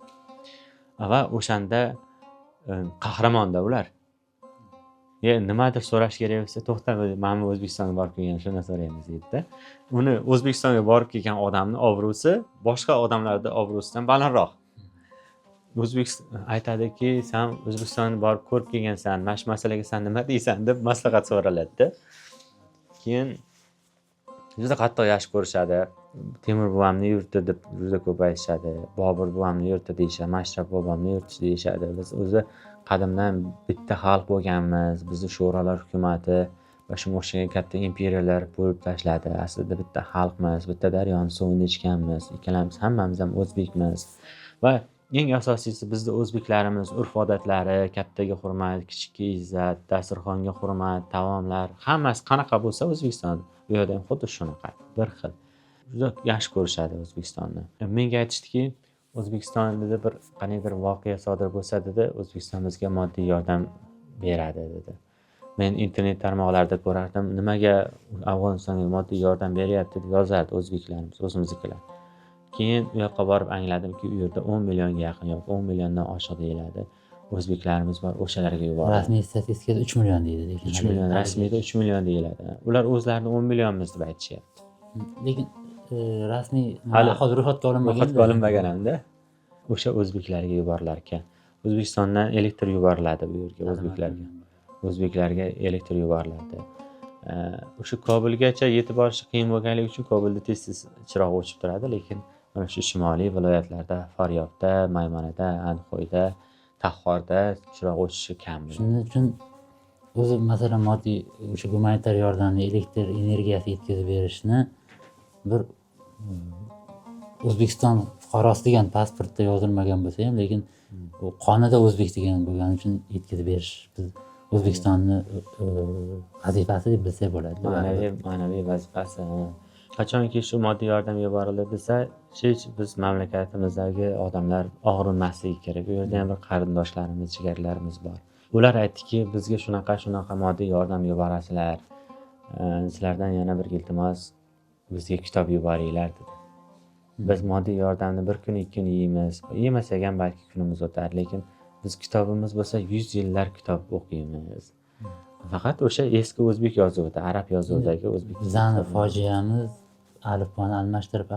Va o'shanda qahramonda ular. Nimadir so'rash kerak bo'lsa, to'xta, men O'zbekistonga borib kelgan, shuni so'raymiz deydi-da. Uni O'zbekistonga borib kelgan odamning obro'si boshqa odamlarning obro'sidan balandroq. O'zbekiston aytadiki, "Sen O'zbekistonni borib ko'rib kelgansan, mana shu masalaga sen nima deysan?" deb maslahat so'raladi-da. Keyin juda qattiq yaxshi ko'rishadi. Temur buvamning yurti deb juda ko'p aytishadi. Bobur buvamning yurti deyishadi, Mashrab bobomning yurti deyishadi. Biz o'zi qadimdan bitta xalq bo'lganmiz. Bizni sho'rolar hukumatı va shunga o'xshagan katta imperiyalar bo'lib tashladi. Aslida bitta xalqmiz, bitta daryoni suvini ichganmiz. Ikkalamiz hammamiz ham o'zbekmiz. Va eng asosiysi bizda o'zbeklarimiz urf-odatlari, kattaga hurmat, kichikka izzat, dasturxonga hurmat, taomlar, hammasi qanaqa bo'lsa O'zbekiston, bu yerda ham xuddi shunaqa, bir xil. Juda yaxshi ko'rishadi O'zbekistonni. Menga aytishdiki, O'zbekistonda qanday bir voqea sodir bo'lsa dedi, O'zbekiston bizga moddiy yordam beradi dedi. Men internet tarmoqlarida ko'rardim, nimaga Afg'onistonga moddiy yordam beryapti deb yozardi o'zbeklarimiz, o'zimiznikilar. Keyin u yoqqa borib angladimki, u yerda 10 millionga yaqin yoki 10 milliondan oshiq deyiladi. O'zbeklarimiz bor, o'shalarga yuboradi. Rasmiy statistikada 3 million deydi, lekin 3 million, rasmiyda 3 million deyiladi. Ular o'zlarini 10 millionmiz deb aytishyapti. Lekin rasmiy hali ro'yxatga olinmagan hamda o'sha o'zbeklarga yuborilar ekan. O'zbekistondan elektr yuboriladi bu yerga o'zbeklarga. O'zbeklarga elektr yuboriladi. O'sha Kobulgacha yetib borish qiyin bo'lganligi uchun Kobulda tez-tez chiroq o'chib turadi, lekin mana shu shimoliy viloyatlarda, Faryobda, Maymonada, Anxoyda, Taxxorda chiroq o'chishi kam. Shuning uchun o'zi masalan moddiy o'sha gumanitar yordamni, elektr energiyasi yetkazib berishni bir O'zbekiston fuqarosi degan pasportda yozilmagan bo'lsa ham, lekin u qonida o'zbek degan bo'lgani uchun yetkazib berish biz O'zbekistonni vazifasi deb bilsak bo'ladi. Ma'naviy vazifasi. Qachonki shu moddiy yordam yuborildi desa, hech biz mamlakatimizdagi odamlar og'rinmasligi kerak. Bu yerda ham bir qarindoshlarimiz, jigarlarimiz bor. Ular aytdiki, bizga shunaqa moddiy yordam yuborasizlar. Sizlardan yana bir iltimos, bizga kitob yuboringlar dedi. Biz moddiy yordamni bir kun, ikki kun yeymiz. Yemasak ham balki kunimiz o'tar, lekin biz kitobimiz bo'lsa 100 yillar kitob o'qiymiz. Faqat o'sha eski o'zbek yozuvida, arab yozuvidagi o'zbek. Bizani fojiamiz alifboni almashtirib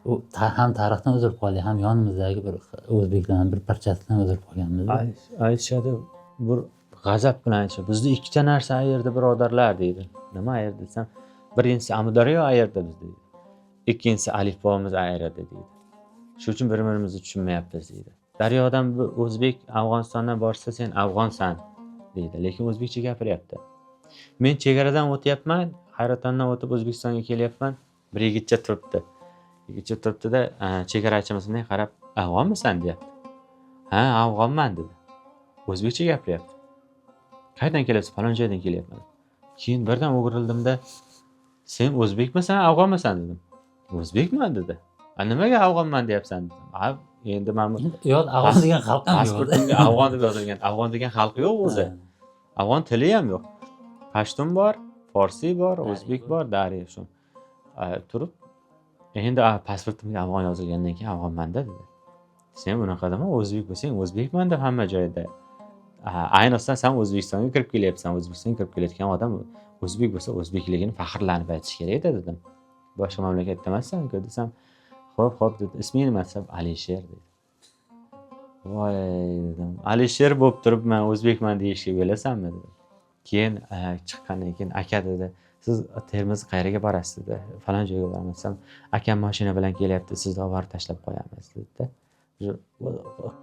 u ham tarixdan o'zib qoldi, ham yonimizdagi bir o'zbeklarning bir parchasidan o'zib qolganmiz. Aytishadi, bir g'azab bilan aytishadi. Bizda ikkita narsa ayirdi birodarlar deydi. Nima ayirdi desam, birinchisi Amudaryo ayirdi biz deydi. Ikkinchisi alifbomiz ayirdi deydi. Shuning uchun bir-birimizni tushunmayapmiz deydi. Daryodan bir o'zbek Afg'onistondan borsa sen afg'onsan deydi, lekin o'zbekcha gapiryapti. Men chegaradan o'tyapman, Hayratondan o'tib O'zbekistonga kelyapman. Bir yigitcha turibdi. Yigitcha turibdi-da, chegarachimiz menga qarab, "Afg'onmisan?" deyapti. "Ha, afg'onman" dedi. O'zbekcha gapiryapti. "Qayerdan kelyapsiz?" "Falon joydan kelyapman." Keyin birdan o'girildim-da, "Sen o'zbekmisan, afg'onmisan?" dedim. "O'zbekman" dedi. "A nimaga afg'onman deyapsan?" dedim. Endi men yo'q, afg'on degan xalq ham yo'q. Pasportimga afg'on deb yozilgan. Afg'on degan xalq yo'q o'zi. Afg'on tili ham yo'q. Pashtun bor, Forsiy bor, o'zbek bor, dari shu. Turib, endi pasportimga afg'on yozilgandan keyin afg'onman-da dedi. "Sen unaqa dema, o'zbek bo'lsang o'zbekman deb hamma joyda. Ayniqsa sen O'zbekistonga kirib kelyapsan, O'zbekistonga kirib kelayotgan odam o'zbek bo'lsa o'zbekligini faxrlanib aytish kerak dedi. Boshqa mamlakatda emassan-ku" desam, "Xo'p" dedi. "Isming nima?" desam, "Alisher" dedi. "Voy" dedim. "Alisher bo'lib turib men o'zbekman deyishga bo'lasanmi?" dedim. Keyin chiqqandan keyin aka dedi, "Siz Termiz qayerga borasiz?" dedi. "Falon joyga boraman" desam, "Akam mashina bilan kelyapti, sizni olib borib tashlab qo'yamiz" dedi.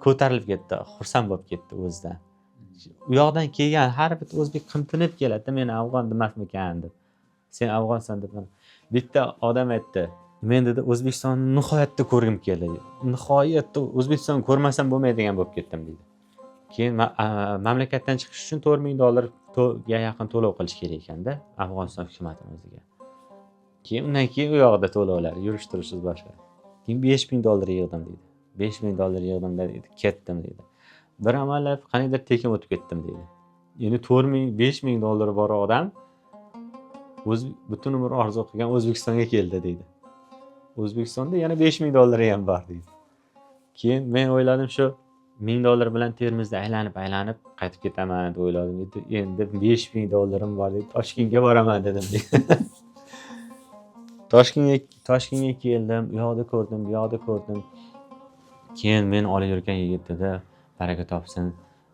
Ko'tarilib ketdi, xursand bo'lib ketdi o'zidan. U yoqdan kelgan har bitta o'zbek qimtinib keladi, "Men afg'on demasmikan" deb. "Sen afg'onsan" deb. Bitta odam aytdi, "Men dedi O'zbekistonni nihoyatda ko'rgim keldi. Nihoyatda O'zbekistonni ko'rmasam bo'lmaydigan bo'lib ketdim" dedi. Keyin mamlakatdan chiqish uchun $4000 ga yaqin to'lov qilish kerak ekanda Afg'oniston hukumatining o'ziga. Keyin undan keyin u yoqda to'lovlar, yurish-turishimiz boshqa. Keyin $5000 yig'dim dedi. $5000 yig'dim dedi, ketdim dedi. Bir amallab qaniydir tekin o'tib ketdim dedi. Endi $5000 bor odam butun umr orzu qilgan O'zbekistonga keldi dedi. O'zbekistonda yana $5000 ham bor dedi. Keyin men o'yladim shu $1000 bilan Termizda aylanib qaytib ketaman deb o'yladim. Endi $5000 bor deb Toshkentga boraman dedim. Toshkentga keldim, u yoqda ko'rdim, bu yoqda ko'rdim. Keyin men olib yurgan yigitda baraka topsin,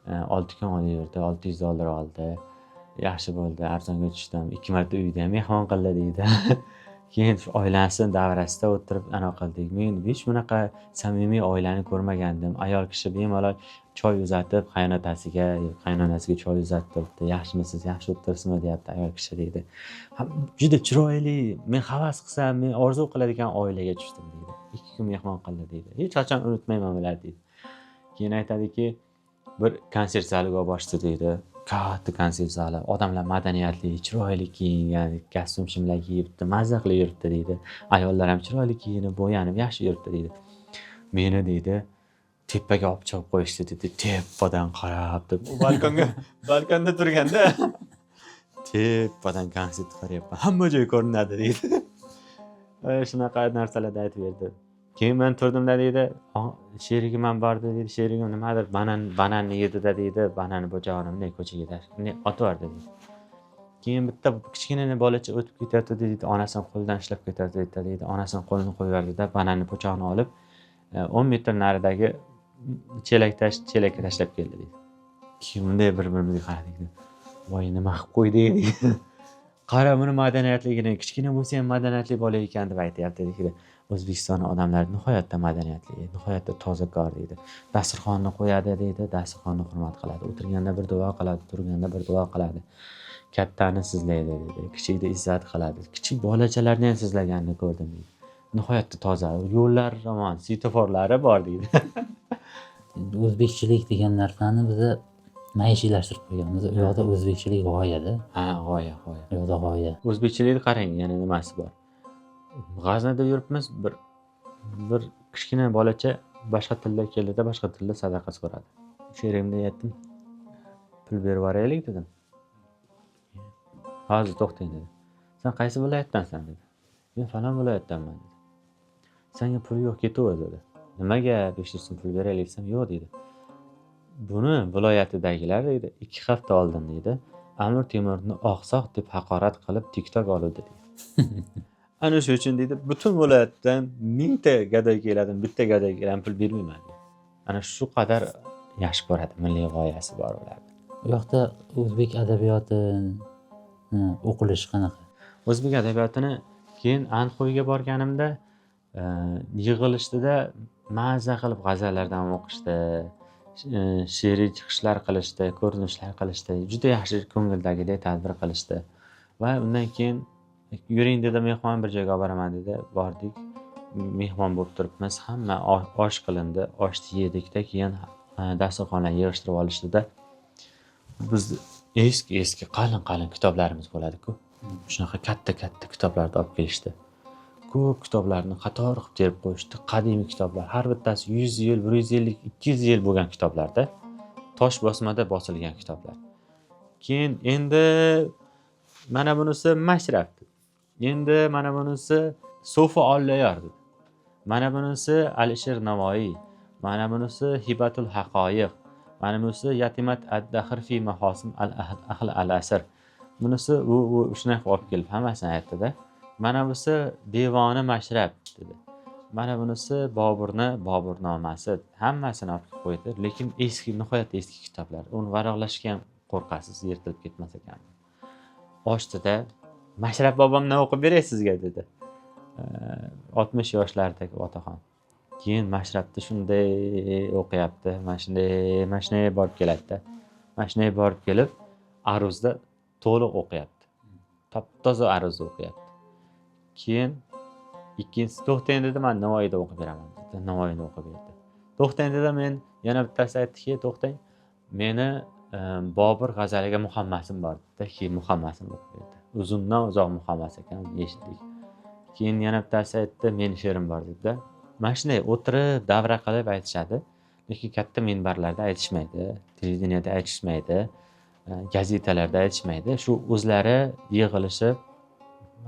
6 kun olib yurdi, $600 oldi. Yaxshi bo'ldi, arzonga tushdim. 2 marta uyda ham mehmon qildi deydi. Keyin shu oilasini davrasida o'tirib qildik. Men hech bunaqa samimiy oilani ko'rmagandim. Ayol kishi bemalol choy uzatib, qaynonasiga choy uzatib turibdi. "Yaxshimisiz, yaxshi o'tiribsizmi?" deyapti ayol kishi deydi. Juda chiroyli, men havas qilsam, men orzu qiladigan oilaga tushdim deydi. 2 kun mehmon qildi deydi. Hech qachon unutmayman ularni deydi. Keyin aytadiki, bir konsert zaliga olib borishdi deydi. Katta konsert zali, odamlar madaniyatli, chiroyli kiyingan, kostyum shimlar kiyibdi, mazza qilib yuribdi deydi. Ayollar ham chiroyli kiyinib, bo'yanib, yaxshi yuribdi deydi. Meni deydi, tepaga olib chiqib qo'yishdi dedi. Tepadan qarab deb, balkonda turganda tepadan konsert qarayapman. Hamma joy ko'rinadi deydi. Shunaqa narsalarni aytib berdi. Keyin men turdimda deydi, "Sherigim ham bordi" deydi. "Sherigim nimadir bananni yedi-da" deydi. "Bananni bo'chog'ini ko'chaga otib yubordi" deydi. Keyin bitta kichkina bolacha o'tib ketyapti deydi. Onasining qo'lidan ushlab ketyapti deydi. Onasining qo'lini qo'yib yubordi-da, bananni po'chog'ini olib 10 metr naridagi chelakka tashlab keldi deydi. Keyin bunday bir-birimizga qaradik. "Voy, nima qilib qo'ydik" deydi. "Qara buni madaniyatligini, kichkina bo'lsa ham madaniyatli bola ekan" deb aytayapti deydi. O'zbekiston odamlari nihoyatda madaniyatli, nihoyatda tozakor deydi. Dasturxonni qo'yadi deydi, dasturxonni hurmat qiladi. O'tirganda bir duo qiladi, turganda bir duo qiladi. Kattani sizlaydi deydi. Kichikni izzat qiladi. Kichik bolachalarni ham sizlaganini ko'rdim deydi. Nihoyatda toza. Yo'llar yomon, svetoforlari bor deydi. O'zbekchilik degan narsani biz maishiylashtirib qo'yganmiz. U yoqda o'zbekchilik g'oyada. Ha, g'oya. U yoqda g'oya. O'zbekchilikni qarang, yana nimasi bor. G'aznida yuribmiz, bir kichkina bolacha boshqa tilda keldi-da, boshqa tilda sadaqa so'radi. Sherimga aytdim, "Pul berib yuboraylik" dedim. "Hozir to'xtang" dedi. "Sen qaysi viloyatdansan?" dedi. "Men falon viloyatdanman" dedi. senga pul yo'q ketaver dedi. Nimaga 500 so'm pul beraylik desam yo'q dedi. Buni viloyatidagilar deydi 2 hafta oldin deydi Amir Temurni oqsoq deb haqorat qilib TikTok oldi deydi. Ana shu uchun deydi butun viloyatdan 1000 ta gadoy keladi, bitta gadoyga ham pul bermayman deydi. Ana shu qadar yaxshi ko'radi, milliy g'oyasi bor ularda. U yoqda o'zbek adabiyoti o'qilishi qanaqa? O'zbek adabiyotini keyin Anxoyga borganimda yig'ilishdida maza qilib g'azallardan o'qishdi, she'riy chiqishlar qilishdi, ko'rinishlar qilishdi. Juda yaxshi ko'ngildagidek tadbir qilishdi. Va undan keyin yuring dedi, mehmon bir joyga boraman dedi. Bordik. Mehmon bo'lib turibmiz. Hamma osh qilindi, oshni yedikda keyin dasturxonlarni yig'ishtirib olishdida biz eski qalin kitoblarimiz bo'ladi-ku. Shunaqa katta kitoblarni olib kelishdi. Ko'p kitoblarni qator qilib terib qo'yishdi. Qadimiy kitoblar, har bittasi 100 yil, 150, 200 yil bo'lgan kitoblarda, tosh bosmada bosilgan kitoblar. Keyin endi mana bunisi mashrab. Endi mana bunisi Sofi Olloyor dedi. Mana bunisi Alisher Navoiy, mana bunisi Hibatul Haqoiq, mana bunisi Yatimat ad-Dahr fi Mahosin al-Ahl al-Asr. Bunisi u shunaqa olib kelib hammasini aytdi-da. Mana bunisi Devoni Mashrab dedi. Mana bunisi Boburnomasi. Hammasini olib qo'ydi, lekin eski, nihoyatda eski kitoblar. Uni varaqlashga ham qo'rqasiz, yirtilib ketmas ekan. Ochdida Mashrab bobomdan o'qib beray sizga dedi. 60 yoshlardagi otaxon. Keyin Mashrabni shunday o'qiyapti, mashinaya borib keladi-da. Mashinaya borib kelib, aruzda to'liq o'qiyapti. Top-toza aruzda o'qiyapti. Keyin ikkinchisi to'xtang dedi, men Navoiyda o'qib beraman dedi. Navoiyni o'qib berdi. To'xtang dedi, men yana bittasi aytdiki, to'xtang. Meni Bobur g'azaliga muhammasim bor dedi. Keyin muhammasini o'qib berdi. Uzundan uzoq muhammas ekan, eshitdik. Keyin yana bittasi aytdi, meni she'rim bor dedi. Mana shunday o'tirib, davra qilib aytishadi. Lekin katta minbarlarda aytishmaydi, televideniyada aytishmaydi, gazetalarda aytishmaydi. Shu o'zlari yig'ilishib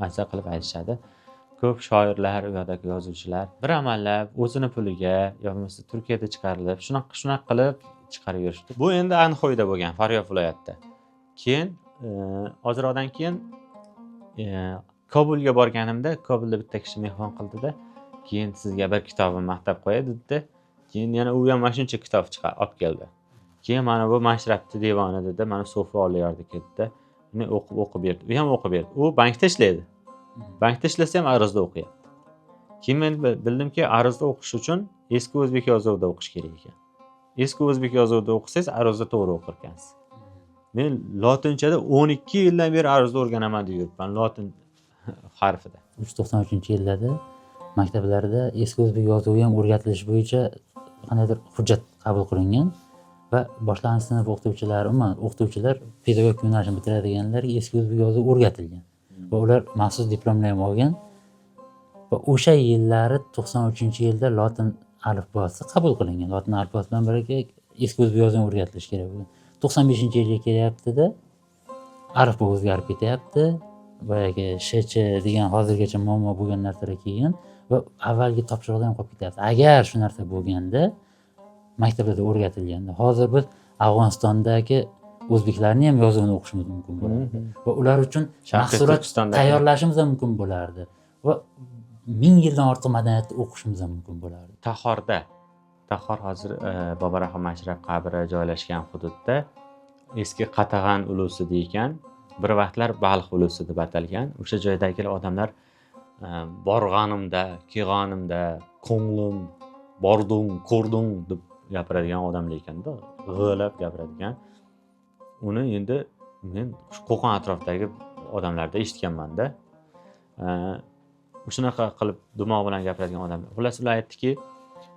mazza qilib aytishadi. Ko'p shoirlar, u yoqdagi yozuvchilar bir amallab o'zini puliga yoki Turkiyada chiqarilib, shunaqa qilib chiqarib yurishdi. Bu endi Anxoyda bo'lgan, Farg'ona viloyatida. Keyin ozroqdan keyin Kobulga borganimda, Kobulda bitta kishi mehmon qildida, keyin sizga bir kitobni maqtab qo'yay dedi. Keyin yana u ham mana shuncha kitob chiqarib olib keldi. Keyin mana bu Mashrabni devoni dedi, mana Sofi Olloyorniki dedi. Uni o'qib berdi. U ham o'qib berdi. U bankda ishlaydi. Bankda ishlasa ham aruzda o'qiyapti. Keyin men bildimki, aruzda o'qish uchun eski o'zbek yozuvida o'qish kerak ekan. Eski o'zbek yozuvida o'qisangiz, aruzda to'g'ri o'qir ekansiz. Men lotinchada 12 yildan beri aruzda o'rganaman deb yuribman, lotin harfida. 393-yillarda maktablarda eski o'zbek yozuvi ham o'rgatilishi bo'yicha qandaydir hujjat qabul qilingan va boshlang'ich sinf o'qituvchilari, o'qituvchilar pedagogik yo'nalishni bitiradiganlarga eski o'zbek yozuvi o'rgatilgan va ular maxsus diplomlar ham olgan va o'sha yillari 93-yilda lotin alifbosi qabul qilingan. Lotin alifbosi bilan birga eski o'zbek yozuvi o'rgatilishi kerak bo'lgan. 95-yilga kelyapti-da, alifbo o'zgarib ketyapti. Boyagi SH degan hozirgacha muammo bo'lgan narsalar kelgan va avvalgi topshiriqda ham qolib ketyapti. Agar shu narsa bo'lganda, maktablarda o'rgatilganda, hozir biz Afg'onistondagi o'zbeklarni ham yozuvini o'qishimiz mumkin bo'lardi va ular uchun mahsulot tayyorlashimiz ham mumkin bo'lardi va 1000 yildan ortiq madaniyatni o'qishimiz ham mumkin bo'lardi. Tahor hozir Boborahon Mashrab qabri joylashgan hududda eski Qatag'an ulusi deykan, bir vaqtlar Balx ulusi deb atalgan. O'sha joydagi odamlar borg'animda, kelganimda, ko'nglim, bording, ko'rding deb gapiradigan odamlar ekanda, g'ilab gapiradigan. Uni endi men Qo'qon atrofidagi odamlarda eshitganman-da. Shunaqa qilib dumo bilan gapiradigan odamlar. Xullas ular aytdiki,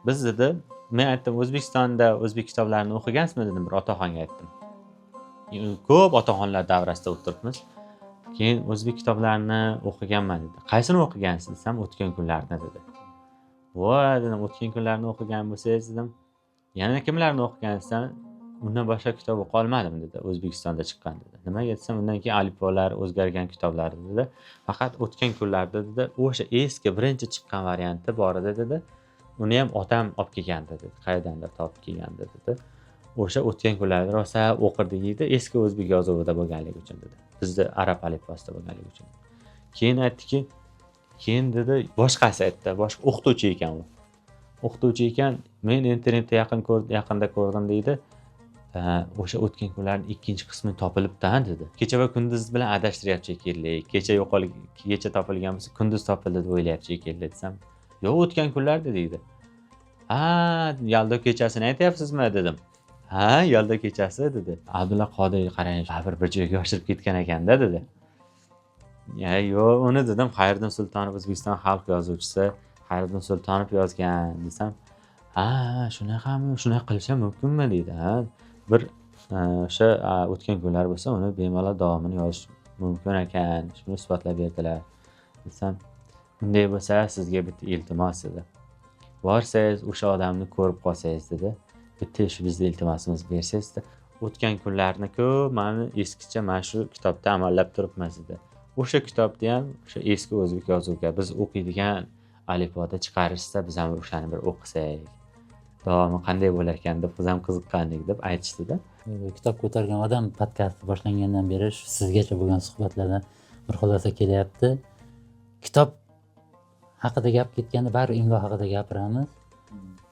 biz dedi, men aytdim, O'zbekistonda o'zbek kitoblarini o'qigansizmi dedim, bir otaxonga aytdim. Ko'p otaxonlar davrasida o'tiribmiz. Keyin o'zbek kitoblarini o'qiganman dedi. Qaysini o'qigansiz desam, o'tgan kunlarni dedi. Voy dedim, o'tgan kunlarni o'qigan bo'lsangiz dedim. Yana kimlarni o'qigansiz? undan boshqa kitob o'qiy olmadim dedi, O'zbekistonda chiqqan dedi. Nimaga desam, undan keyin alifbolar o'zgargan kitoblar dedi. Faqat o'tgan kunlarda dedi, o'sha eski birinchi chiqqan varianti bor edi dedi. Uni ham otam olib kelgandi dedi, qayerdandir topib kelgandi dedi. O'sha o'tgan kunlarda rosa o'qirdik dedi, eski o'zbek yozuvida bo'lganligi uchun dedi. Bizda arab alifbosida bo'lganligi uchun. Keyin aytdiki, keyin dedi, boshqasi aytdi, boshqa o'qituvchi ekan u. O'qituvchi ekan, men internetda yaqinda ko'rdim deydi. O'sha o'tgan kunlarning ikkinchi qismi topilibdi dedi. Kecha va kunduz bilan adashtiryapti shekilli. Kecha topilgan bo'lsa, kunduz topildi deb o'ylayapti shekilli desam, "Yo'q, o'tgan kunlarda" deydi. "Ha, yaldo kechasini aytyapsizmi?" dedim. "Ha, yaldo kechasi" dedi. Abdulla Qodiriy qarang, bir joyga yoshirib ketgan ekanda dedi. Yo'q, uni dedim, Xayriddin Sultonov O'zbekiston xalq yozuvchisi, Xayriddin Sultonov yozgan desam, "Ha, shunaqami? Shunaqa qilish ham mumkinmi?" deydi. "Ha, bir o'sha o'tgan kunlar bo'lsa, uni bemalol davomini yozish mumkin ekan. Shuni isbotlab berdilar." desam, "Bunday bo'lsa, sizga bitta iltimos" dedi. "Borsangiz, o'sha odamni ko'rib qolsangiz" dedi. "Bitta shu bizning iltimosimiz bersangiz" dedi. "O'tgan kunlarni-ku mani eskicha mana shu kitobda amallab turibmiz" dedi. "O'sha kitobni ham o'sha eski o'zbek yozuviga biz o'qiydigan alifboda chiqarishsa, biz ham o'shani bir o'qisak, davomi qanday bo'lar ekan deb biz ham qiziqqandik" deb aytishdi-da. Kitob ko'targan odam podkasti boshlangandan beri sizgacha bo'lgan suhbatlardan bir xulosa kelyapti. Kitob haqida gap ketganda bari imlo haqida gapiramiz.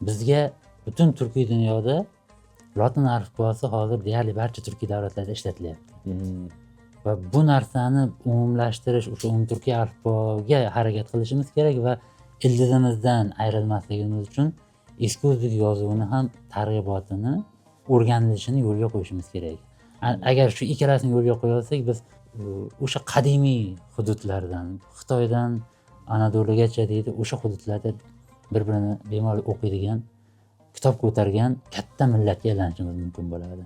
Bizga butun turkiy dunyoda lotin alifbosi hozir deyarli barcha turkiy davlatlarda ishlatilyapti. Va bu narsani umumlashtirish, o'sha turkiy alifboga harakat qilishimiz kerak va ildizimizdan ayrilmasligimiz uchun eski o'zbek yozuvini ham targ'ibotini, o'rganilishini yo'lga qo'yishimiz kerak. Agar shu ikkalasini yo'lga qo'ya olsak, biz o'sha qadimiy hududlardan, Xitoydan Anadolugacha deydi, o'sha hududlarda bir-birini bemalol o'qiydigan, kitob ko'targan katta millatga aylanishimiz mumkin bo'ladi.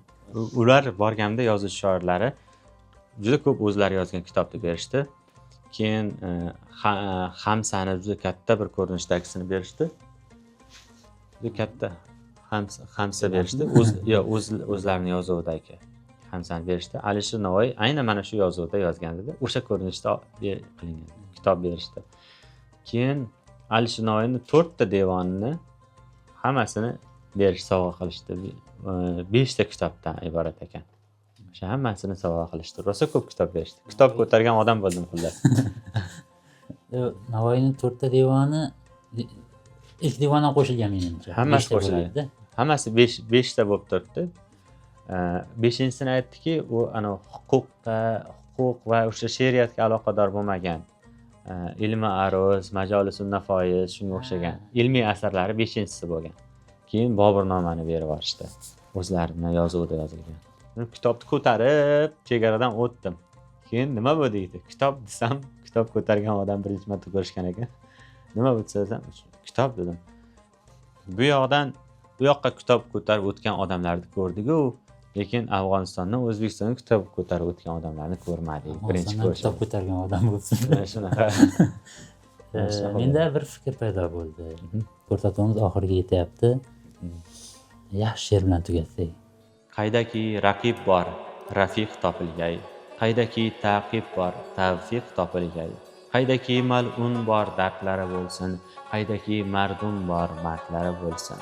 Ular borganda yozuvchi shoirlari juda ko'p o'zlari yozgan kitobni berishdi. Keyin Hamsani juda katta bir ko'rinishdagini berishdi. Juda katta Hamsa berishdi. O'zlarining yozuvdagi Hamsani berishdi. Alisher Navoiy aynan mana shu yozuvda yozgan edi. O'sha ko'rinishda qilingan kitob berishdi. Keyin Alisher Navoiyning 4 ta devonini hammasini berish sovg'a qilishdi. 5 ta kitobdan iborat ekan. O'sha hammasini sovg'a qilishdi. Rosa ko'p kitob berishdi. Kitob ko'targan odam bo'ldim xullas. Navoiyning 4 ta devoni ilk devondan qo'shilgan menimcha. Hammasi qo'shilgan. Hammasi 5 ta bo'lib turibdi. 5-sini aytdiki, u ana huquq va o'sha she'riyatga aloqador bo'lmagan ilmi aruz, majolisun nafois, shunga o'xshagan ilmiy asarlari 5-si bo'lgan. Keyin Boburnomani berib yuborishdi. O'zlarining yozuvida yozilgan. Men kitobni ko'tarib chegaradan o'tdim. Keyin nima bu deydi? Kitob desam, kitob ko'targan odam birinchi marta ko'rishgan ekan. Nima bu desam, kitob dedim. Bu yoqqa kitob ko'tarib o'tgan odamlarni ko'rdik-ku, lekin Afg'onistondan O'zbekistonga kitob ko'tarib o'tgan odamlarni ko'rmadik. Birinchi ko'rishim. Kitob ko'targan odam bo'lsin. Shunaqa. Menda bir fikr paydo bo'ldi. Ko'rsatuvimiz oxiriga yetyapti. Yaxshi she'r bilan tugatsak. Qaydaki raqib bor, rafiq topilgay. Qaydaki taqib bor, tavfiq topilgay. Qaydaki mal'un bor, dardlari bo'lsin. Qaydaki mardum bor, mardlari bo'lsin.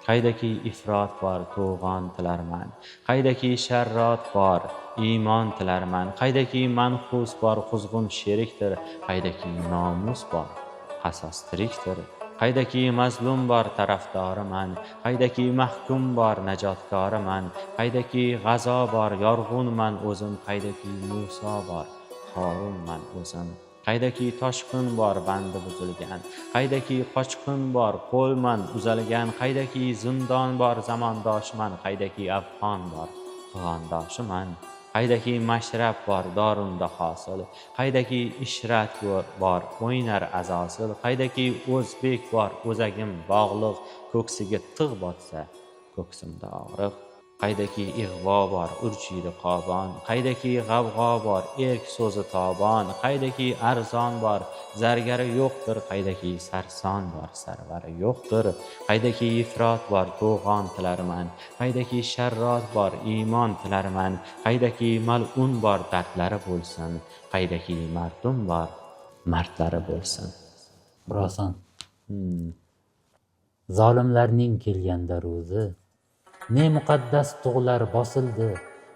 Qaydaki ifrot bor, to'g'on tilarman. Qaydaki sharrot bor, iymon tilarman. Qaydaki manhus bor, quzg'un sherikdir. Qaydaki nomus bor, qasos tirikdir. Qaydaki mazlum bor, tarafdoriman. Qaydaki mahkum bor, najotkoriman. Qaydaki g'azo bor, yorg'unman o'zim. Qaydaki Muso bor, Horunman o'zim. Qaydaki toshqin bor, bandi buzilgan. Qaydaki qochqin bor, qo'lman uzalgan. Qaydaki zindon bor, zamondoshiman. Qaydaki afg'on bor, tug'ondoshiman. Qaydaki mashrab bor, dorunda hosil. Qaydaki ishrat bor, o'ynar azosil. Qaydaki o'zbek bor, o'zagim bog'liq. Ko'ksiga tig' botsa, ko'ksimda og'riq. qaydaki ig'vo bor, urchiydi qobon, qaydaki g'avg'o bor, erk so'zi tobon, qaydaki arzon bor, zargari yo'qdir, qaydaki sarson bor, sarvari yo'qdir, qaydaki ifrot bor, to'g'on tilarman, qaydaki sharrot bor, iymon tilarman, qaydaki mal'un bor, dardlari bo'lsin, qaydaki mardum bor, mardlari bo'lsin. Biroson. Zolimlarning kelganda ro'zi, ne muqaddas tug'lar bosildi,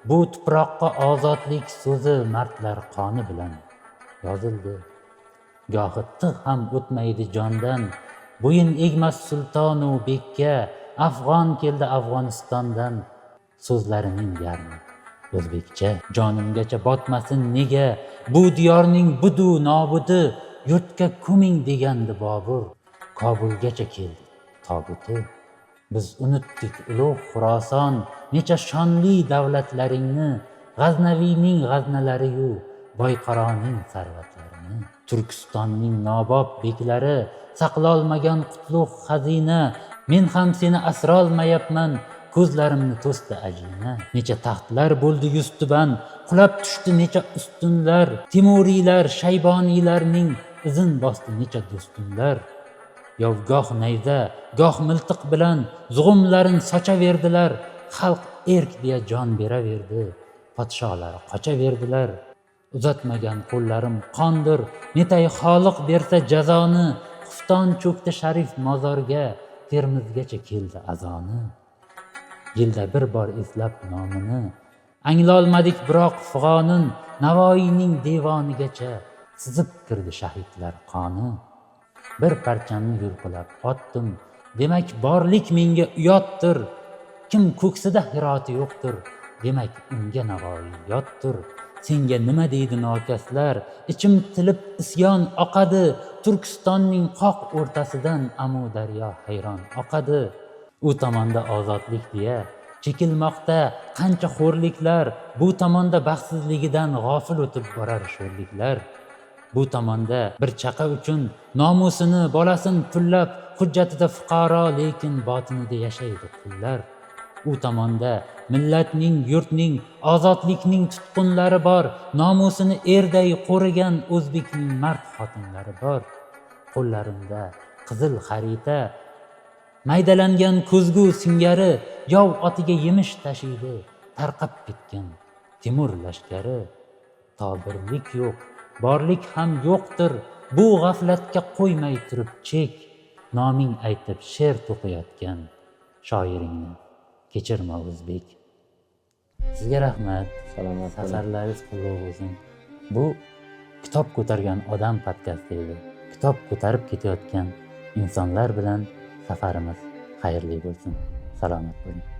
bu tuproqqa ozodlik so'zi mardlar qoni bilan yozildi. Gohi tig' ham o'tmaydi jondan, bo'yin egmas sultonu bekka, afg'on keldi Afg'onistondan, so'zlarining yarmi o'zbekcha. Jonimgacha botmasin nega, bu diyorning budu nobudi, yurtga ko'ming degandi Bobur, Kobulgacha keldi tobuti. Biz unutdik ulug' Xuroson, necha shonli davlatlaringni, G'aznaviyning g'aznalari-yu, Boyqaroning sarvatlarini. Turkistonning nobob beklari saqlolmagan qutlug' xazina, men ham seni asrolmayapman, ko'zlarimni to'sdi ajina. Necha taxtlar bo'ldi yuztuban, qulab tushdi necha ustunlar, Temuriylar, Shayboniylarning izin bosdi necha do'stunlar. Yovgoh nayza, goh miltiq bilan zug'umlarin sochaverdilar, xalq erk deya jon beraverdi, podsholari qochaverdilar. Uzatmagan qo'llarim qondir, netay Xoliq bersa jazoni, xufton cho'kdi sharif mozorga, Termizgacha keldi azoni. Yilda bir bor eslab nomini, anglolmadik biroq fig'onin, Navoiyning devonigacha sizib kirdi shahidlar qoni. Bir parchamni yulqilab otdim, demak borlik menga uyotdir. Kim ko'ksida hiroti yo'qdir, demak unga Navoiy yotdir. Senga nima deydi nokaslar, ichim tilib isyon oqadi, Turkistonning qoq o'rtasidan Amu daryo hayron oqadi. U tomonda ozodlik deya chekilmoqda qancha xo'rliklar, bu tomonda baxtsizligidan g'ofil o'tib borar sho'rliklar. Bu tomonda bir chaqa uchun nomusini, bolasin pullab, hujjatida fuqaro lekin botinida yashaydi qullar. U tomonda millatning, yurtning, ozodlikning tutqunlari bor, nomusini erday qo'rigan o'zbekning mard xotinlari bor. Qo'llarimda qizil xarita, maydalangan ko'zgu singari, yov otiga yemish tashiydi, tarqab ketgan Temur lashkari. Tobirlik yo'q, borlik ham yo'qdir, bu g'aflatga qo'ymay turib chek, noming aytib she'r to'qiyotgan shoiringni kechirma o'zbek. Sizga rahmat. Salomat bo'ling. Safarlaringiz qutlug' bo'lsin. Bu kitob ko'targan odam podkasti edi. Kitob ko'tarib ketayotgan insonlar bilan safarimiz xayrli bo'lsin. Salomat bo'ling.